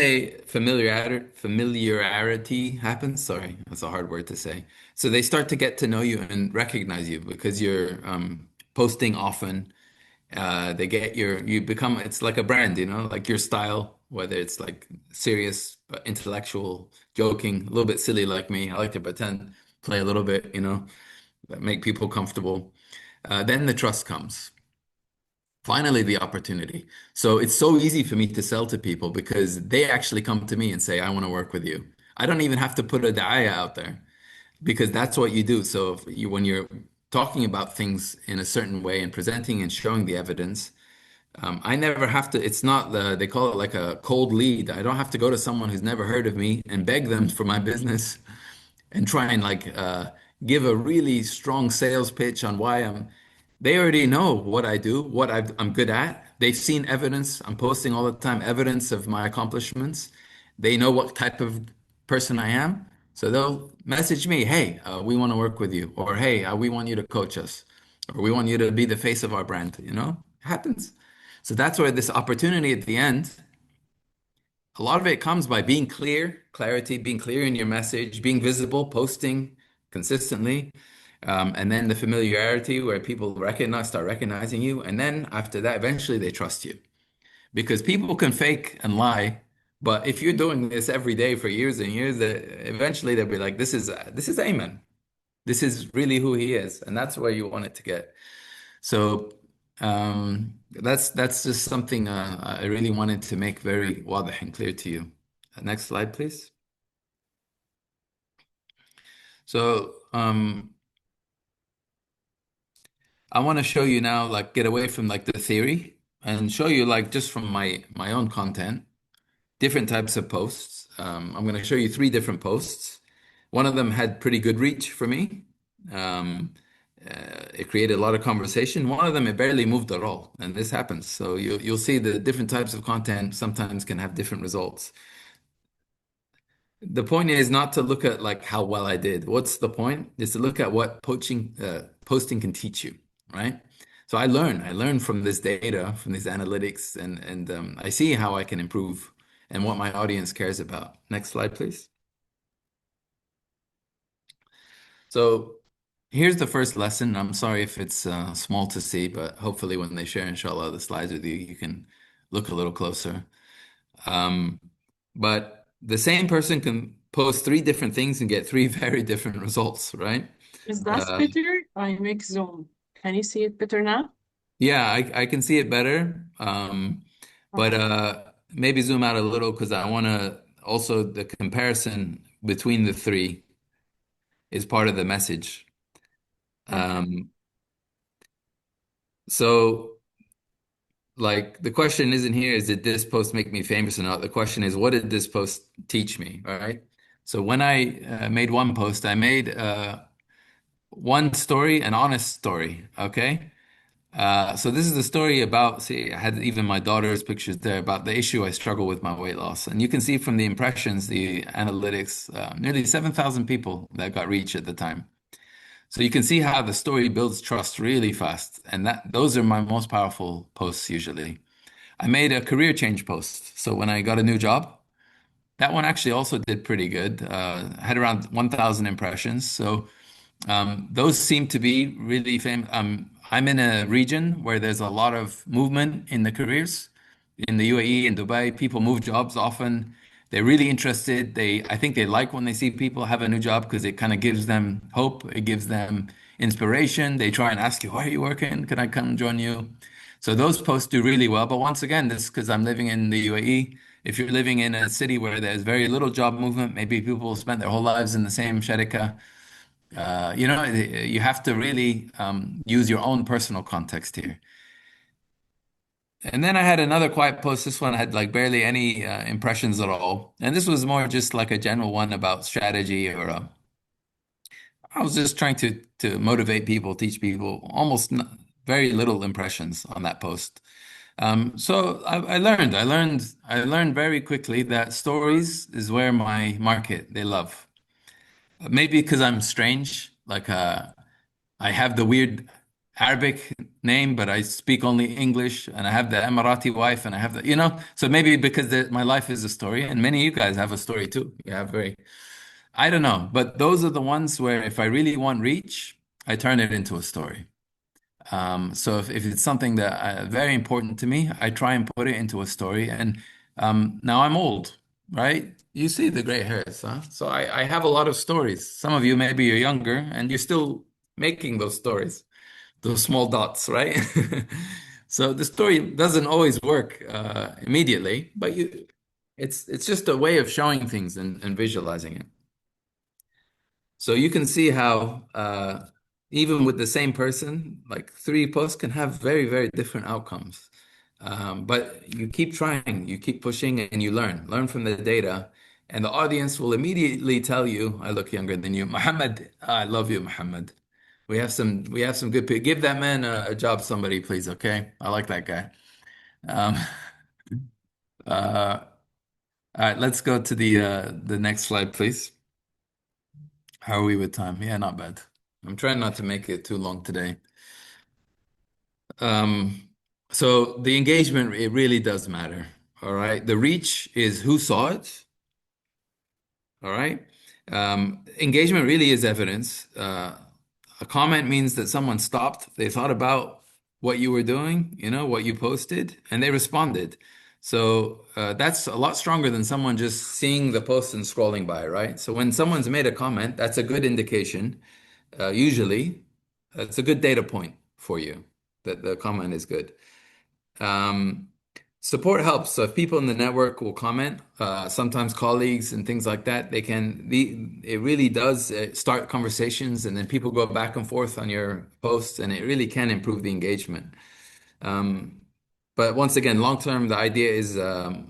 familiarity happens. Sorry, that's a hard word to say. So they start to get to know you and recognize you because you're posting often. You become, it's like a brand, like your style, whether it's like serious, intellectual, joking, a little bit silly like me. I like to pretend, play a little bit, make people comfortable. Then the trust comes. Finally, the opportunity. So it's so easy for me to sell to people because they actually come to me and say, I want to work with you. I don't even have to put a da'aya out there because that's what you do. So when you're talking about things in a certain way and presenting and showing the evidence, I never have to, it's not they call it like a cold lead. I don't have to go to someone who's never heard of me and beg them for my business and try and like give a really strong sales pitch on why they already know what I do, I'm good at. They've seen evidence. I'm posting all the time, evidence of my accomplishments. They know what type of person I am. So they'll message me, hey, we want to work with you. Or, hey, we want you to coach us. Or we want you to be the face of our brand. It happens. So that's where this opportunity at the end, a lot of it comes by being clear, clarity, being clear in your message, being visible, posting consistently. And then the familiarity where people start recognizing you. And then after that, eventually they trust you because people can fake and lie. But if you're doing this every day for years and years, eventually they'll be like, this is Aimon. This is really who he is. And that's where you want it to get. So that's just something I really wanted to make very wadah and clear to you. Next slide, please. So I want to show you now, like, get away from like the theory and show you like just from my own content, different types of posts. I'm going to show you 3 different posts. One of them had pretty good reach for me. It created a lot of conversation. One of them, it barely moved at all, and this happens. So you'll see the different types of content sometimes can have different results. The point is not to look at like how well I did. What's the point? Is to look at what posting can teach you, right? So I learn from this data, from these analytics, and I see how I can improve and what my audience cares about. Next slide, please. So here's the first lesson. I'm sorry if it's small to see, but hopefully when they share, inshallah, the slides with you, you can look a little closer. But the same person can post 3 different things and get 3 very different results, right? Is that better? I make zoom. Can you see it better now? Yeah, I can see it better. But maybe zoom out a little because I want to also the comparison between the 3 is part of the message. So like the question isn't here, is did this post make me famous or not? The question is, what did this post teach me, right? So when I made one post, I made one story, an honest story, okay? So this is the story about, see, I had even my daughter's pictures there about the issue I struggle with my weight loss. And you can see from the impressions, the analytics, nearly 7,000 people that got reach at the time. So you can see how the story builds trust really fast. And those are my most powerful posts usually. I made a career change post. So when I got a new job, that one actually also did pretty good. Had around 1,000 impressions. So those seem to be really famous. I'm in a region where there's a lot of movement in the careers. In the UAE, in Dubai, people move jobs often. They're really interested. I think they like when they see people have a new job because it kind of gives them hope. It gives them inspiration. They try and ask you, why are you working? Can I come join you? So those posts do really well. But once again, this is because I'm living in the UAE If you're living in a city where there's very little job movement, maybe people spend their whole lives in the same sharika. You have to really use your own personal context here. And then I had another quiet post. This one had like barely any impressions at all. And this was more just like a general one about strategy or I was just trying to motivate people, teach people, very little impressions on that post. So I learned very quickly that stories is where my market they love. Maybe because I'm strange, like I have the weird Arabic name, but I speak only English, and I have the Emirati wife, and I have so maybe because my life is a story, and many of you guys have a story too. You have I don't know, but those are the ones where if I really want reach, I turn it into a story. So if it's something that very important to me, I try and put it into a story. And now I'm old, right? You see the gray hairs, huh? So I have a lot of stories. Some of you maybe you're younger and you're still making those stories, those small dots, right? So the story doesn't always work immediately, but it's just a way of showing things and visualizing it. So you can see how even with the same person, like three posts can have very, very different outcomes. But you keep trying, you keep pushing, and you learn from the data. And the audience will immediately tell you, I look younger than you. Muhammad, I love you, Muhammad. We have some good people. Give that man a job, somebody, please, okay? I like that guy. Um, all right, let's go to the next slide, please. How are we with time? Yeah, not bad. I'm trying not to make it too long today. Um, so the engagement, it really does matter. All right. The reach is who saw it. All right. Engagement really is evidence. A comment means that someone stopped, they thought about what you were doing, what you posted, and they responded. So that's a lot stronger than someone just seeing the post and scrolling by, right? So when someone's made a comment, that's a good indication. Usually, it's a good data point for you that the comment is good. Um, Support helps. So if people in the network will comment, sometimes colleagues and things like that, it really does start conversations and then people go back and forth on your posts and it really can improve the engagement. But once again, long term, the idea is to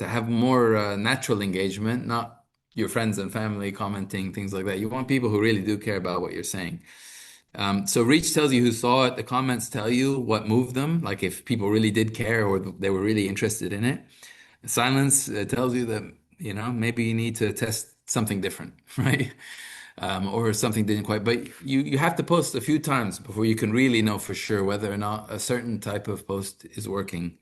have more natural engagement, not your friends and family commenting, things like that. You want people who really do care about what you're saying. So reach tells you who saw it. The comments tell you what moved them, like if people really did care or they were really interested in it. Silence tells you that, maybe you need to test something different, right? Or something didn't quite. But you have to post a few times before you can really know for sure whether or not a certain type of post is working.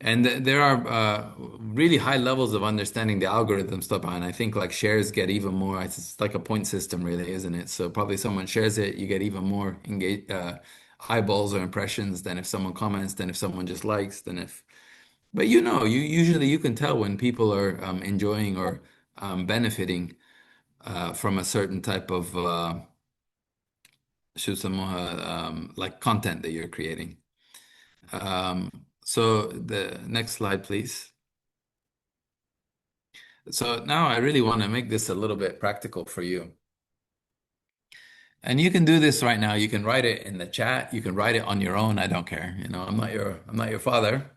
And there are really high levels of understanding the algorithm stuff, and I think like shares get even more. It's like a point system, really, isn't it? So probably someone shares it, you get even more eyeballs or impressions than if someone comments, than if someone just likes, than if. But you usually you can tell when people are enjoying or benefiting from a certain type of like content that you're creating. So the next slide, please. So now I really want to make this a little bit practical for you. And you can do this right now. You can write it in the chat. You can write it on your own. I don't care. I'm not your father.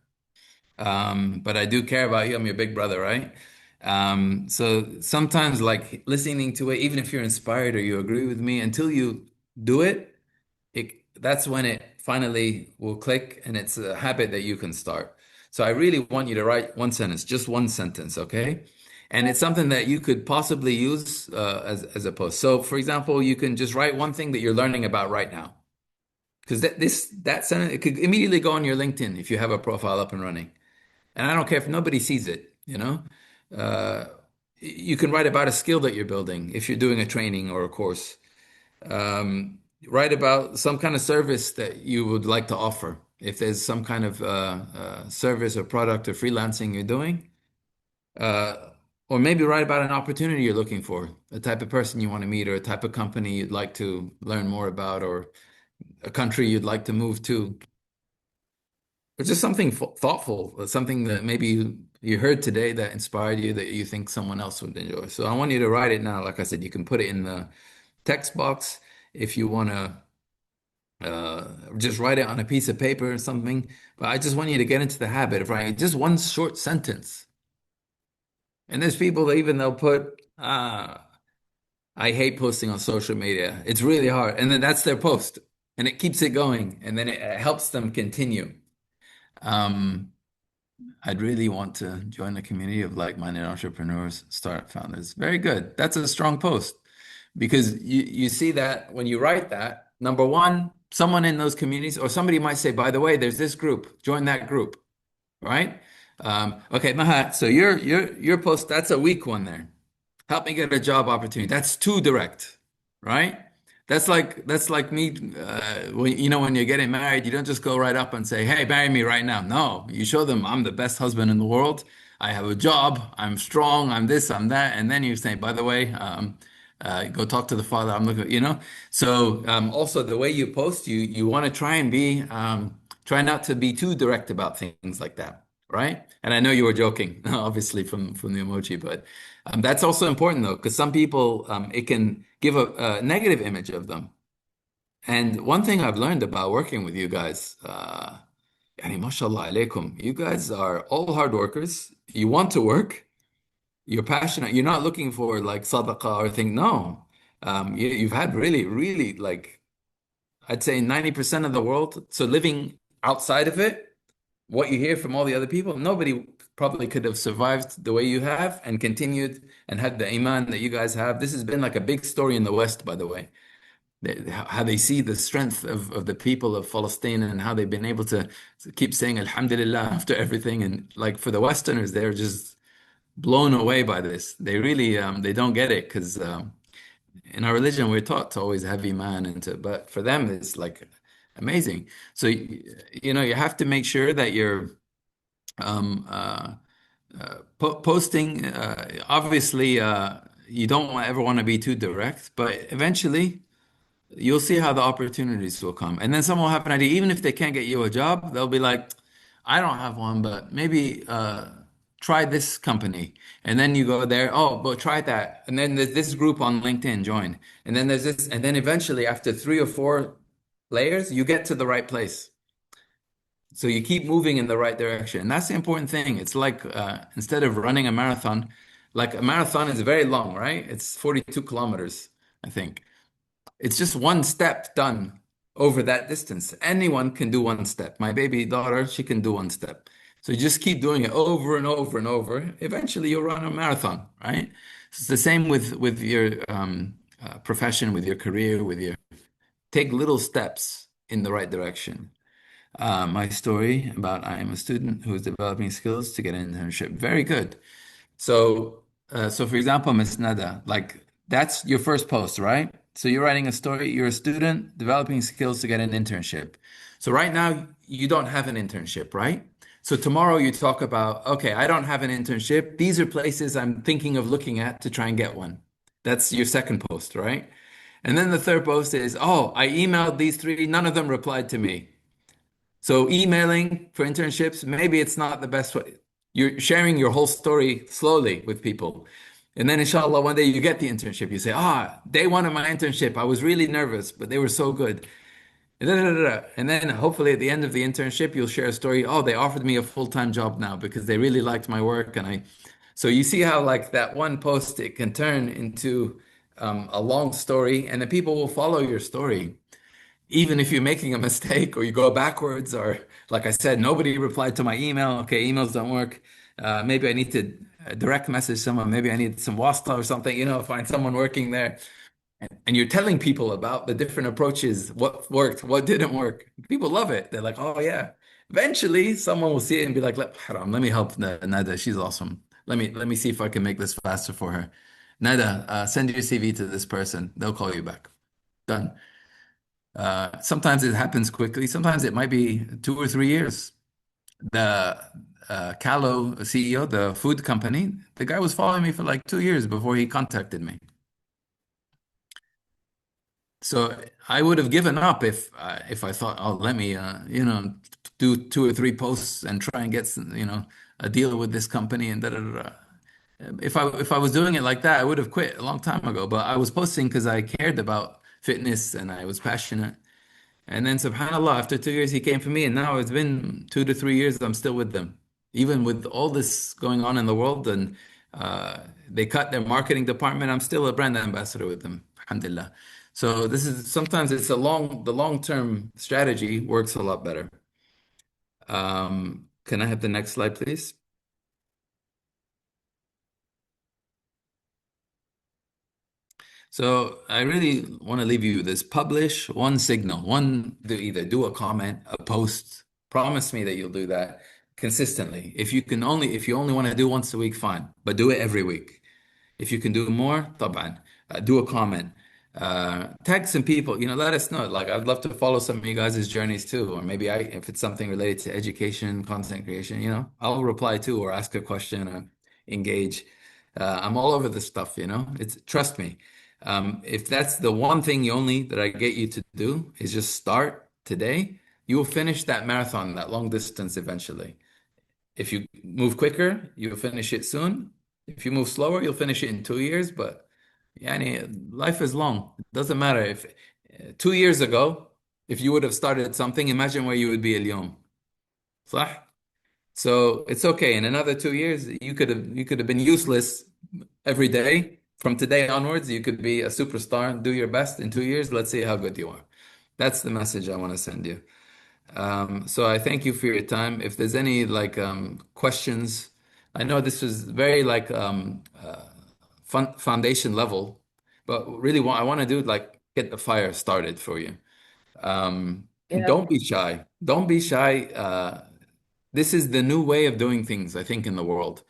But I do care about you. I'm your big brother, right? So sometimes like listening to it, even if you're inspired or you agree with me, until you do it, that's when it finally will click and it's a habit that you can start. So I really want you to write one sentence, just one sentence, okay? And it's something that you could possibly use as a post. So for example, you can just write one thing that you're learning about right now. Because that sentence, it could immediately go on your LinkedIn if you have a profile up and running. And I don't care if nobody sees it. Uh, you can write about a skill that you're building if you're doing a training or a course. Write about some kind of service that you would like to offer. If there's some kind of service or product or freelancing you're doing, or maybe write about an opportunity you're looking for, a type of person you want to meet, or a type of company you'd like to learn more about, or a country you'd like to move to. or just something thoughtful, something that maybe you heard today that inspired you that you think someone else would enjoy. So I want you to write it now. Like I said, you can put it in the text box if you want to just write it on a piece of paper or something. But I just want you to get into the habit of writing just one short sentence. And there's people that even they'll put, I hate posting on social media. It's really hard. And then that's their post. And it keeps it going. And then it helps them continue. Um, I'd really want to join the community of like-minded entrepreneurs, startup founders. Very good. That's a strong post because you see that when you write that, number one, someone in those communities or somebody might say, by the way, there's this group, join that group, right? Okay, Mahat, so your post, that's a weak one there. Help me get a job opportunity. That's too direct, right? That's like me. When you're getting married, you don't just go right up and say, "Hey, marry me right now." No, you show them I'm the best husband in the world. I have a job. I'm strong. I'm this. I'm that. And then you say, "By the way, go talk to the father." I'm looking. So also the way you post, you want to try and be try not to be too direct about things like that, right? And I know you were joking, obviously from the emoji, but that's also important though, because some people it can give a negative image of them. And one thing I've learned about working with you guys, yani mashallah alaikum, you guys are all hard workers. You want to work. You're passionate. You're not looking for like sadaqah or thing. No, you've had really, really like I'd say 90% of the world. So living outside of it, what you hear from all the other people, nobody probably could have survived the way you have and continued and had the iman that you guys have. This has been like a big story in the West, by the way. How they see the strength of the people of Palestine and how they've been able to keep saying Alhamdulillah after everything. And like for the Westerners, they're just blown away by this. They really they don't get it because in our religion we're taught to always have iman but for them it's like amazing. So you have to make sure that you're um, posting. Obviously, you don't ever want to be too direct, but eventually you'll see how the opportunities will come. And then someone will have an idea, even if they can't get you a job, they'll be like, I don't have one, but maybe try this company. And then you go there, oh, but try that. And then there's this group on LinkedIn, join. And then there's this, and then eventually after 3 or 4 layers, you get to the right place. So you keep moving in the right direction. And that's the important thing. It's like instead of running a marathon, like a marathon is very long, right? It's 42 kilometers, I think. It's just one step done over that distance. Anyone can do one step. My baby daughter, she can do one step. So you just keep doing it over and over and over. Eventually you'll run a marathon, right? It's the same with your profession, with your career, take little steps in the right direction. My story about I am a student who is developing skills to get an internship. Very good. So for example, Miss Nada, like that's your first post, right? So you're writing a story. You're a student developing skills to get an internship. So right now you don't have an internship, right? So tomorrow you talk about, okay, I don't have an internship. These are places I'm thinking of looking at to try and get one. That's your second post, right? And then the third post is, oh, I emailed these 3, none of them replied to me. So emailing for internships, maybe it's not the best way. You're sharing your whole story slowly with people. And then inshallah, one day you get the internship. You say, day one of my internship, I was really nervous, but they were so good. And then hopefully at the end of the internship, you'll share a story. Oh, they offered me a full-time job now because they really liked my work. So you see how like that one post, it can turn into a long story and the people will follow your story. Even if you're making a mistake or you go backwards, or like I said, nobody replied to my email. Okay, emails don't work. Maybe I need to direct message someone. Maybe I need some Wasla or something, find someone working there. And you're telling people about the different approaches, what worked, what didn't work. People love it. They're like, oh yeah. Eventually, someone will see it and be like, Haram, let me help Nada. She's awesome. Let me see if I can make this faster for her. Nada, send your CV to this person. They'll call you back. Done. Sometimes it happens quickly. Sometimes it might be 2 or 3 years. The Callo CEO, the food company, the guy was following me for like 2 years before he contacted me. So I would have given up if I thought, oh, let me do 2 or 3 posts and try and get some, a deal with this company and da da da. If I was doing it like that, I would have quit a long time ago. But I was posting because I cared about fitness and I was passionate. And then, subhanAllah, after 2 years, he came for me, and now it's been 2 to 3 years. I'm still with them, even with all this going on in the world. And they cut their marketing department. I'm still a brand ambassador with them, alhamdulillah. So this is sometimes it's the long-term strategy works a lot better. Can I have the next slide, please? So I really want to leave you with this. Publish one signal, either do a comment, a post. Promise me that you'll do that consistently. If you only want to do once a week, fine, but do it every week. If you can do more, طبعا. Do a comment. Tag some people, let us know. Like, I'd love to follow some of you guys' journeys too. Or maybe if it's something related to education, content creation, I'll reply too, or ask a question or engage. I'm all over this stuff, trust me. If that's the one thing only that I get you to do is just start today, you will finish that marathon, that long distance eventually. If you move quicker, you'll finish it soon. If you move slower, you'll finish it in 2 years. But life is long. It doesn't matter if 2 years ago, if you would have started something, imagine where you would be اليوم. صح? So it's okay. In another 2 years, you could have been useless every day. From today onwards, you could be a superstar and do your best. In 2 years, let's see how good you are. That's the message I want to send you. So I thank you for your time. If there's any questions, I know this was very foundation level, but really what I want to do get the fire started for you. Yeah. Don't be shy. Don't be shy. This is the new way of doing things, I think, in the world.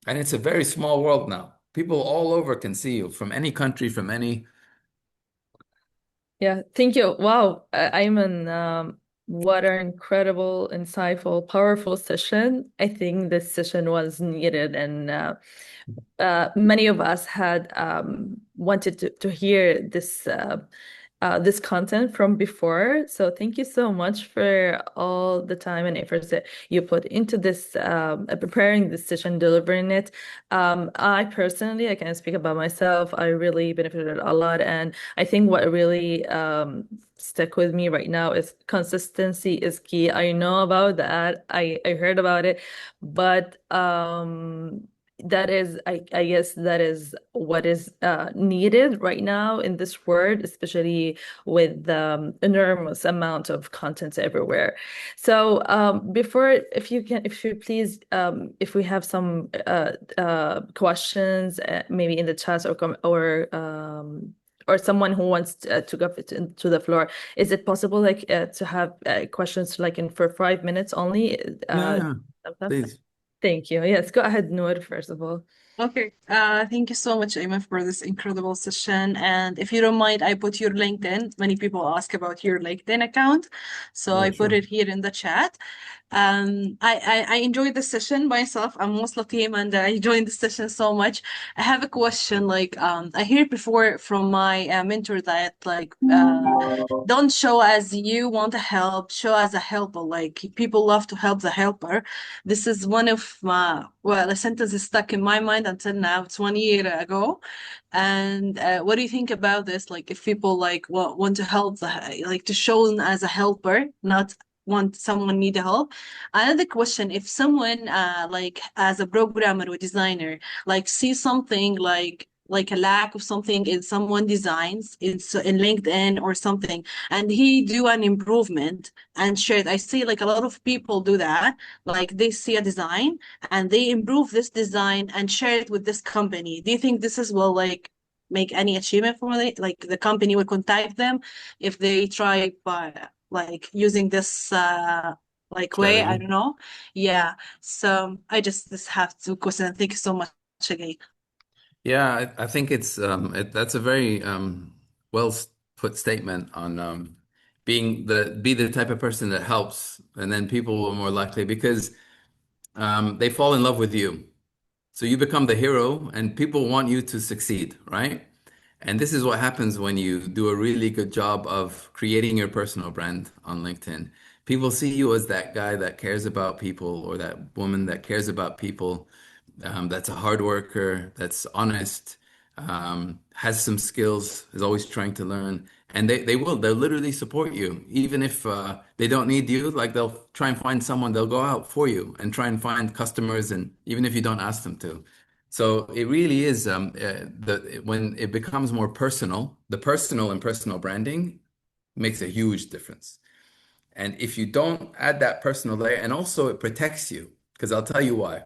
And it's a very small world now. People all over can see you from any country, from any. Yeah, thank you. Wow, Ayman, what an incredible, insightful, powerful session. I think this session was needed, and many of us had wanted to hear this content from before. So thank you so much for all the time and efforts that you put into this, preparing this session, delivering it. I personally, I can speak about myself. I really benefited a lot, and I think what really stuck with me right now is consistency is key. I know about that. I heard about it, but that is, I guess that is what is needed right now in this world, especially with the enormous amount of content everywhere. So if you please, if we have some questions, maybe in the chat or someone who wants to go to the floor, is it possible to have questions for 5 minutes only? Yeah, please. Thank you. Yes, go ahead, Noor, first of all. Okay. Thank you so much, Aimon, for this incredible session. And if you don't mind, I put your LinkedIn. Many people ask about your LinkedIn account, so I put Sure. it here in the chat. I enjoyed the session myself. I'm Wasla team, and I enjoyed the session so much. I have a question. I heard before from my mentor that don't show as you want to help, show as a helper. Like, people love to help the helper. This is one of my, a sentence is stuck in my mind until now. It's 1 year ago. And what do you think about this? Like, if people want to help to show as a helper, not want someone need help. Another question, if someone as a programmer or designer see something like a lack of something in someone designs, it's in LinkedIn or something, and he do an improvement and share it. I see a lot of people do that. They see a design and they improve this design and share it with this company. Do you think this will make any achievement for it? The company will contact them if they try by using this way. Strategy. I don't know. Yeah. So I just have two questions. Thank you so much again. Yeah, I think that's a very well put statement on be the type of person that helps, and then people will more likely because they fall in love with you. So you become the hero, and people want you to succeed, right? And this is what happens when you do a really good job of creating your personal brand on LinkedIn. People see you as that guy that cares about people or that woman that cares about people, that's a hard worker, that's honest, has some skills, is always trying to learn. And they'll literally support you. Even if they don't need you, like they'll try and find someone, they'll go out for you and try and find customers, and even if you don't ask them to. So it really is when it becomes more personal, the personal and personal branding makes a huge difference. And if you don't add that personal layer, and also it protects you, because I'll tell you why.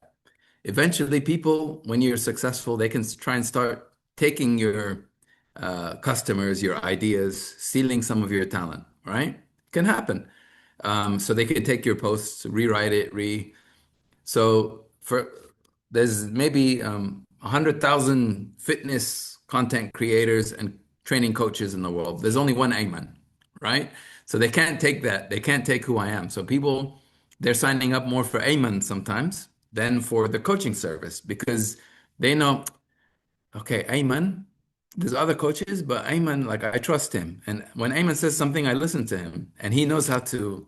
Eventually, people, when you're successful, they can try and start taking your customers, your ideas, stealing some of your talent, right? Can happen. So they can take your posts, rewrite it, so for there's maybe 100,000 fitness content creators and training coaches in the world. There's only one Aimon, right? So they can't take that. They can't take who I am. So people, they're signing up more for Aimon sometimes than for the coaching service because they know, okay, Aimon, there's other coaches, but Aimon, like I trust him. And when Aimon says something, I listen to him and he knows how to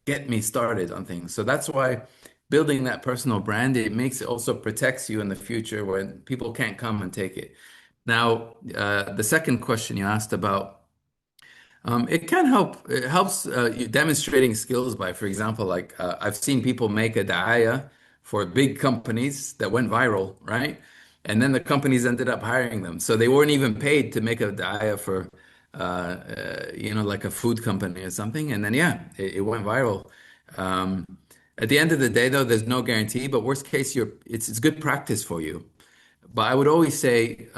get me started on things. So that's why building that personal brand, it makes it also protects you in the future when people can't come and take it. Now, the second question you asked about, it can help. It helps you demonstrating skills by, for example, like I've seen people make a da'aya for big companies that went viral, right? And then the companies ended up hiring them. So they weren't even paid to make a da'aya for, like a food company or something. And then, yeah, it went viral. Um, at the end of the day, though, there's no guarantee, but worst case, it's good practice for you. But I would always say,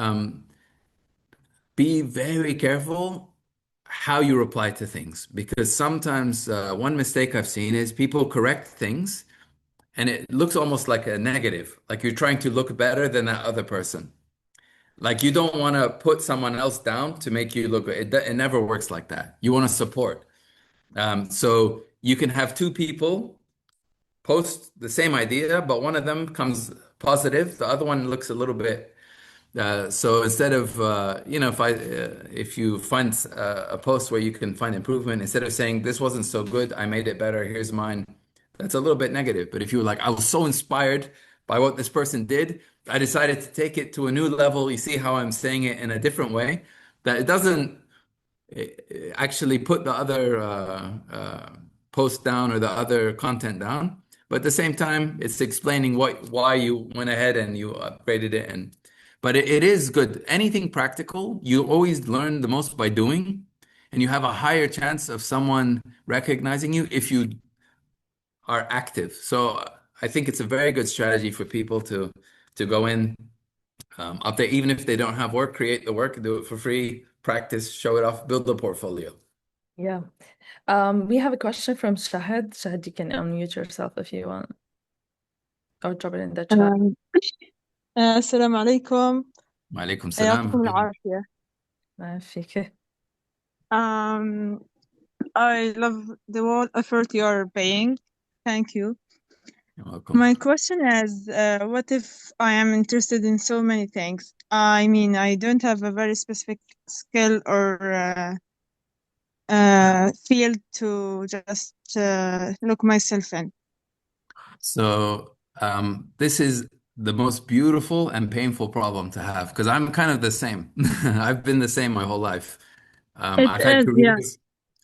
be very careful how you reply to things because sometimes one mistake I've seen is people correct things and it looks almost like a negative, like you're trying to look better than that other person. Like you don't want to put someone else down to make you look. It never works like that. You want to support. So you can have two people post the same idea, but one of them comes positive, the other one looks a little bit. So instead of if you find a post where you can find improvement, instead of saying this wasn't so good, I made it better, here's mine, that's a little bit negative. But if you were like, I was so inspired by what this person did, I decided to take it to a new level. You see how I'm saying it in a different way, that it doesn't actually put the other post down or the other content down. But at the same time, it's explaining why you went ahead and you upgraded it. But it is good. Anything practical, you always learn the most by doing, and you have a higher chance of someone recognizing you if you are active. So I think it's a very good strategy for people to go in up there, even if they don't have work, create the work, do it for free, practice, show it off, build the portfolio. Yeah. We have a question from Shahad. Shahad, you can unmute yourself if you want, or drop it in the chat. السلام عليكم وعليكم يعطيكم السلام. العافية. ما فيك. I love the whole effort you're paying. Thank you. You're welcome. My question is, what if I am interested in so many things? I mean, I don't have a very specific skill or field to just look myself in. So this is the most beautiful and painful problem to have because I'm kind of the same. I've been the same my whole life. It I've had is, yeah. careers.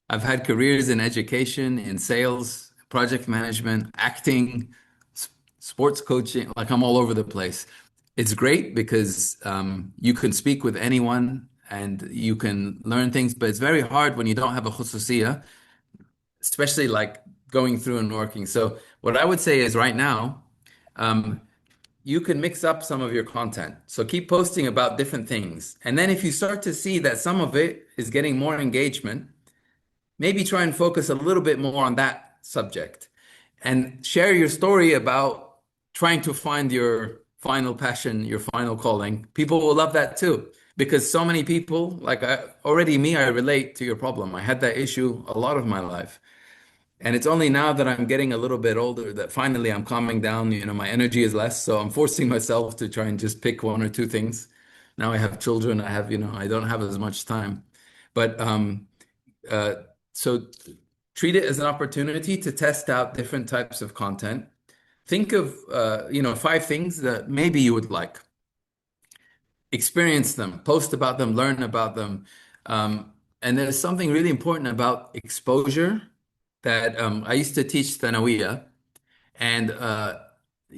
I've had careers in education, in sales, project management, acting, sports coaching. Like I'm all over the place. It's great because you can speak with anyone and you can learn things, but it's very hard when you don't have a khususiyah, especially like going through and working. So what I would say is right now, you can mix up some of your content. So keep posting about different things. And then if you start to see that some of it is getting more engagement, maybe try and focus a little bit more on that subject and share your story about trying to find your final passion, your final calling. People will love that too. Because so many people, like I relate to your problem. I had that issue a lot of my life. And it's only now that I'm getting a little bit older that finally I'm calming down. My energy is less. So I'm forcing myself to try and just pick one or two things. Now I have children. I don't have as much time. But uh, so treat it as an opportunity to test out different types of content. Think of, five things that maybe you would like. Experience them, post about them, learn about them. And there's something really important about exposure that I used to teach Thanawiya, and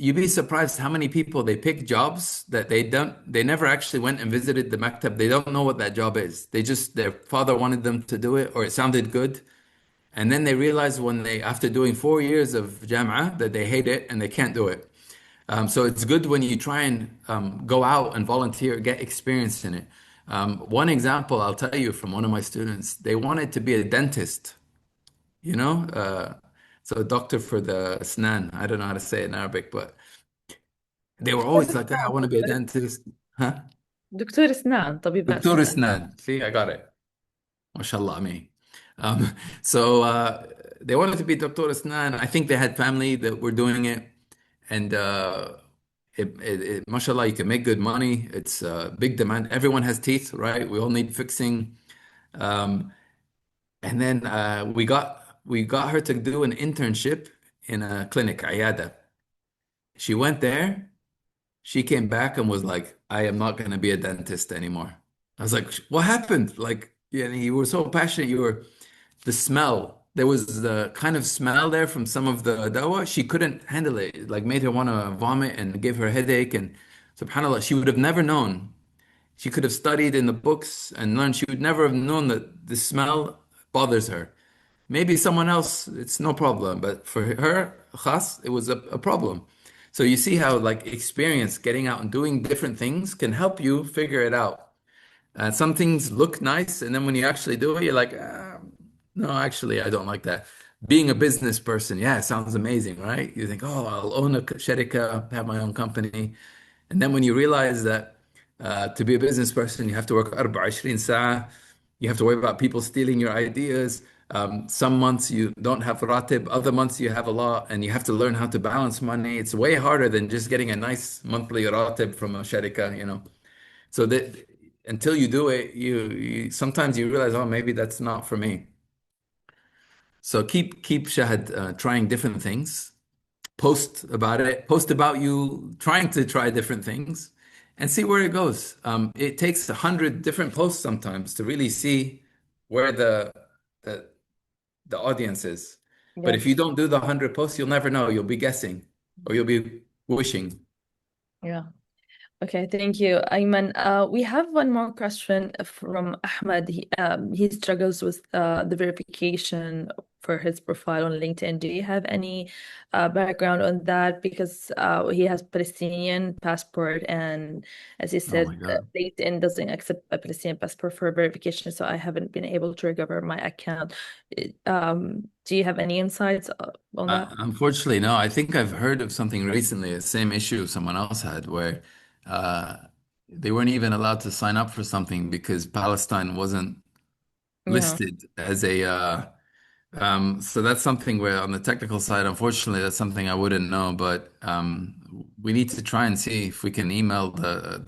you'd be surprised how many people they pick jobs that they never actually went and visited the maktab. They don't know what that job is. Their father wanted them to do it or it sounded good. And then they realize after doing 4 years of Jam'ah, that they hate it and they can't do it. So it's good when you try and go out and volunteer, get experience in it. One example I'll tell you from one of my students, they wanted to be a dentist, you know, so a doctor for the asnan. I don't know how to say it in Arabic, but they were always like, "Ah, I want to be a dentist." Huh? دكتور أسنان طبيب Doctor أسنان. asnan. See, I got it. MashaAllah, me. Um, so they wanted to be Doctor asnan. I think they had family that were doing it. And mashallah, you can make good money. It's big demand. Everyone has teeth, right? We all need fixing. Um, and then we got her to do an internship in a clinic, Ayada. She went there. She came back and was like, "I am not going to be a dentist anymore." I was like, "What happened?" Like, yeah, you were so passionate. The smell. There was the kind of smell there from some of the dawa. She couldn't handle it. It, like, made her want to vomit and gave her a headache. And subhanAllah, she would have never known. She could have studied in the books and learned. She would never have known that the smell bothers her. Maybe someone else, it's no problem. But for her, khas, it was a problem. So you see how, like, experience, getting out and doing different things can help you figure it out. Some things look nice, and then when you actually do it, you're like, no, actually, I don't like that. Being a business person, yeah, it sounds amazing, right? You think, oh, I'll own a sharika, have my own company. And then when you realize that to be a business person, you have to work 24 ساعة, you have to worry about people stealing your ideas. Some months you don't have ratib, other months you have a lot, and you have to learn how to balance money. It's way harder than just getting a nice monthly ratib from a sharika, you know. So that until you do it, you sometimes you realize, oh, maybe that's not for me. So keep Shahad trying different things. Post about it. Post about you trying to try different things, and see where it goes. It takes 100 different posts sometimes to really see where the the audience is. But if you Yes. don't do the 100 posts, you'll never know. You'll be guessing, or you'll be wishing. Yeah. Okay, thank you, Ayman. We have one more question from Ahmed. He struggles with the verification for his profile on LinkedIn. Do you have any background on that? Because he has Palestinian passport, and as you Oh said, my God. LinkedIn doesn't accept a Palestinian passport for verification, so I haven't been able to recover my account. Do you have any insights on that? Unfortunately, no. I think I've heard of something recently, the same issue someone else had, where uh, they weren't even allowed to sign up for something because Palestine wasn't Yeah. listed as a. So that's something where, on the technical side, unfortunately, that's something I wouldn't know. But we need to try and see if we can email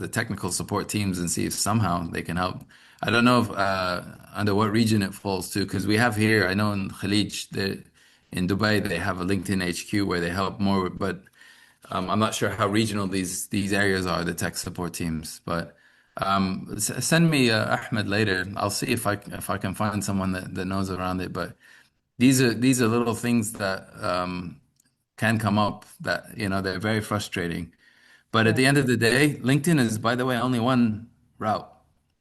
the technical support teams and see if somehow they can help. I don't know if under what region it falls to, because we have here, I know in Khalij, in Dubai, they have a LinkedIn HQ where they help more, but I'm not sure how regional these areas are, the tech support teams. But send me Ahmed later. I'll see if I can find someone that knows around it. But these are little things that can come up that they're very frustrating. But at Yeah. the end of the day, LinkedIn is, by the way, only one route.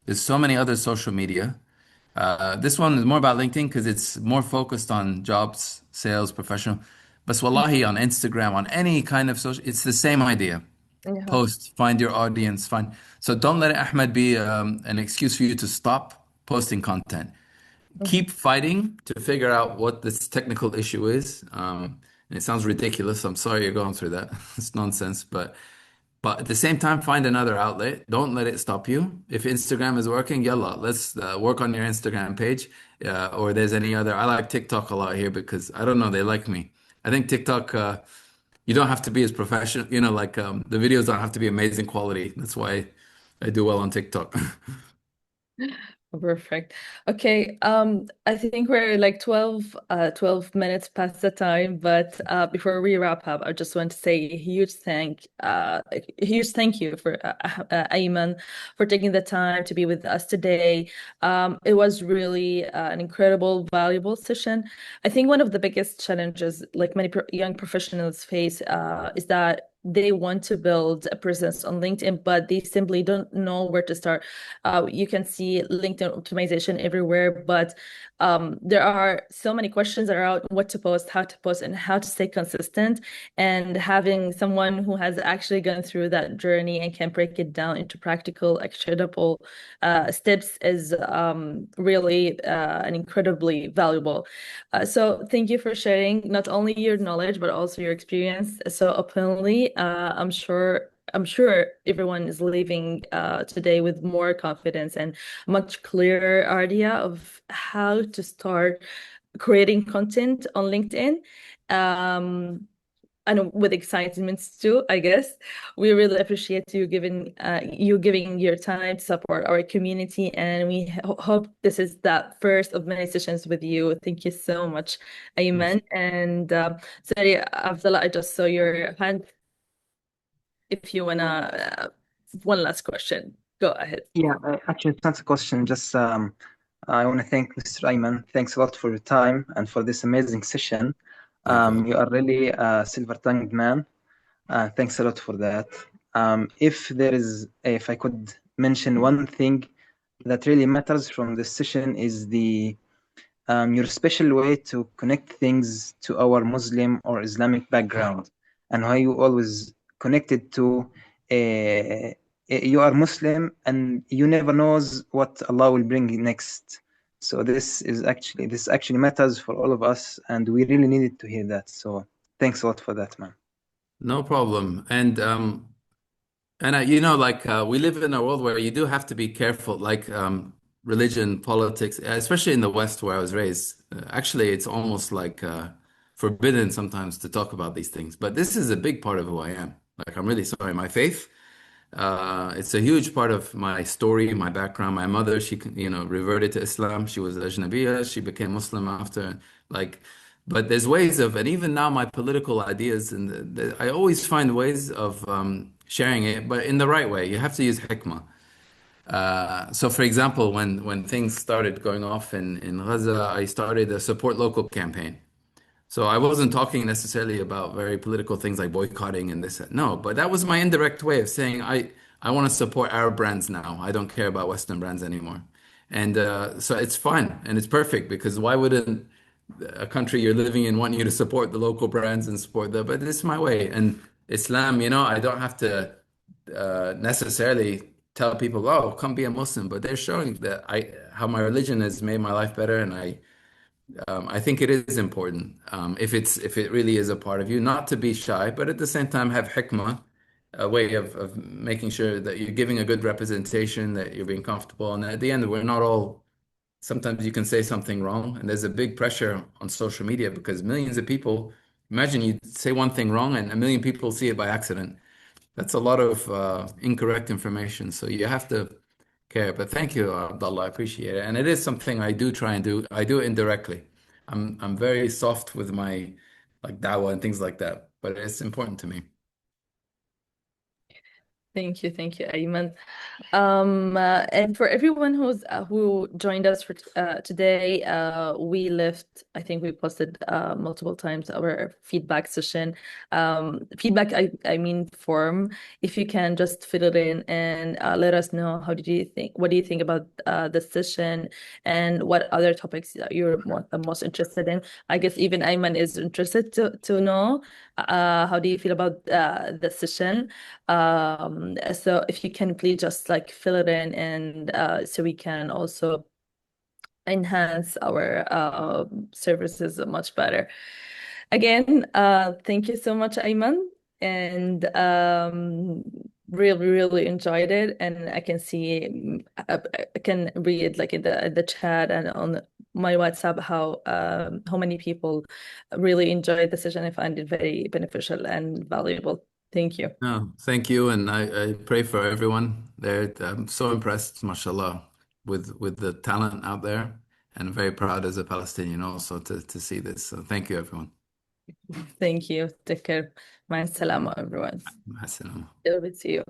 There's so many other social media. This one is more about LinkedIn because it's more focused on jobs, sales, professional. But wallahi, on Instagram, on any kind of social, it's the same idea. Yeah. Post, find your audience, find. So don't let Ahmed be an excuse for you to stop posting content. Mhm. Keep fighting to figure out what this technical issue is. And it sounds ridiculous. I'm sorry you're going through that. It's nonsense, but at the same time, find another outlet. Don't let it stop you. If Instagram is working, yalla, let's work on your Instagram page. Or there's any other. I like TikTok a lot here because I don't know, they like me. I think TikTok, you don't have to be as professional, like the videos don't have to be amazing quality. That's why I do well on TikTok. Perfect. Okay, I think we're like 12 minutes past the time, but before we wrap up, I just want to say a huge thank you for Ayman for taking the time to be with us today. It was really an incredible, valuable session. I think one of the biggest challenges, like many young professionals face, is that they want to build a presence on LinkedIn, but they simply don't know where to start. You can see LinkedIn optimization everywhere, but there are so many questions around what to post, how to post, and how to stay consistent. And having someone who has actually gone through that journey and can break it down into practical, actionable steps is really an incredibly valuable. So thank you for sharing not only your knowledge but also your experience so openly. I'm sure everyone is leaving today with more confidence and much clearer idea of how to start creating content on LinkedIn. Um, and with excitements too, I guess. We really appreciate you giving your time to support our community, and we hope this is the first of many sessions with you. Thank you so much, Yes. Ayman. And sorry, Abdullah, I just saw your hand. If you wanna, one last question, go ahead. Yeah, actually, it's not a question. Just I want to thank Mr. Ayman. Thanks a lot for your time and for this amazing session. Thank you. You are really a silver-tongued man. Thanks a lot for that. If I could mention one thing that really matters from this session is your special way to connect things to our Muslim or Islamic background, and how you always connected to you are Muslim and you never knows what Allah will bring next. So this actually matters for all of us, and we really needed to hear that. So thanks a lot for that, man. No problem. And like we live in a world where you do have to be careful, like religion, politics, especially in the West where I was raised. Actually, it's almost like forbidden sometimes to talk about these things. But this is a big part of who I am. Like, I'm really sorry. My faith, it's a huge part of my story, my background. My mother, she reverted to Islam. She was Ajnabiya. She became Muslim after, like, but there's ways of, and even now my political ideas, and I always find ways of sharing it, but in the right way. You have to use hikmah. So, for example, when things started going off in Gaza, I started a support local campaign. So I wasn't talking necessarily about very political things like boycotting and this. No, but that was my indirect way of saying I want to support Arab brands now. I don't care about Western brands anymore. And so it's fine and it's perfect because why wouldn't a country you're living in want you to support the local brands and support the, but it's my way. And Islam, I don't have to necessarily tell people, oh, come be a Muslim, but they're showing that how my religion has made my life better, and I think it is important if it really is a part of you, not to be shy, but at the same time have hikmah, a way of making sure that you're giving a good representation, that you're being comfortable, and at the end, we're not all. Sometimes you can say something wrong, and there's a big pressure on social media because millions of people. Imagine you say one thing wrong, and a million people see it by accident. That's a lot of incorrect information. So you have to care. But thank you, Abdullah. I appreciate it. And it is something I do try and do. I do it indirectly. I'm very soft with my like dawah and things like that. But it's important to me. Thank you, Ayman. And for everyone who joined us for today, I think we posted multiple times our feedback session. Feedback, I mean form. If you can just fill it in and let us know what do you think about the session and what other topics that you're most interested in. I guess even Ayman is interested to know how do you feel about the session. So if you can please just like fill it in and so we can also enhance our services much better. Again, thank you so much, Ayman, and really, really enjoyed it. And I can see, I can read like in the chat and on my WhatsApp how many people really enjoyed the session. I find it very beneficial and valuable. Thank you. No, thank you. And I pray for everyone there. I'm so impressed, mashallah. with the talent out there, and very proud as a Palestinian also to see this. So thank you, everyone. Thank you. Take care. مع السلامة, everyone. مع السلامة. Over to you.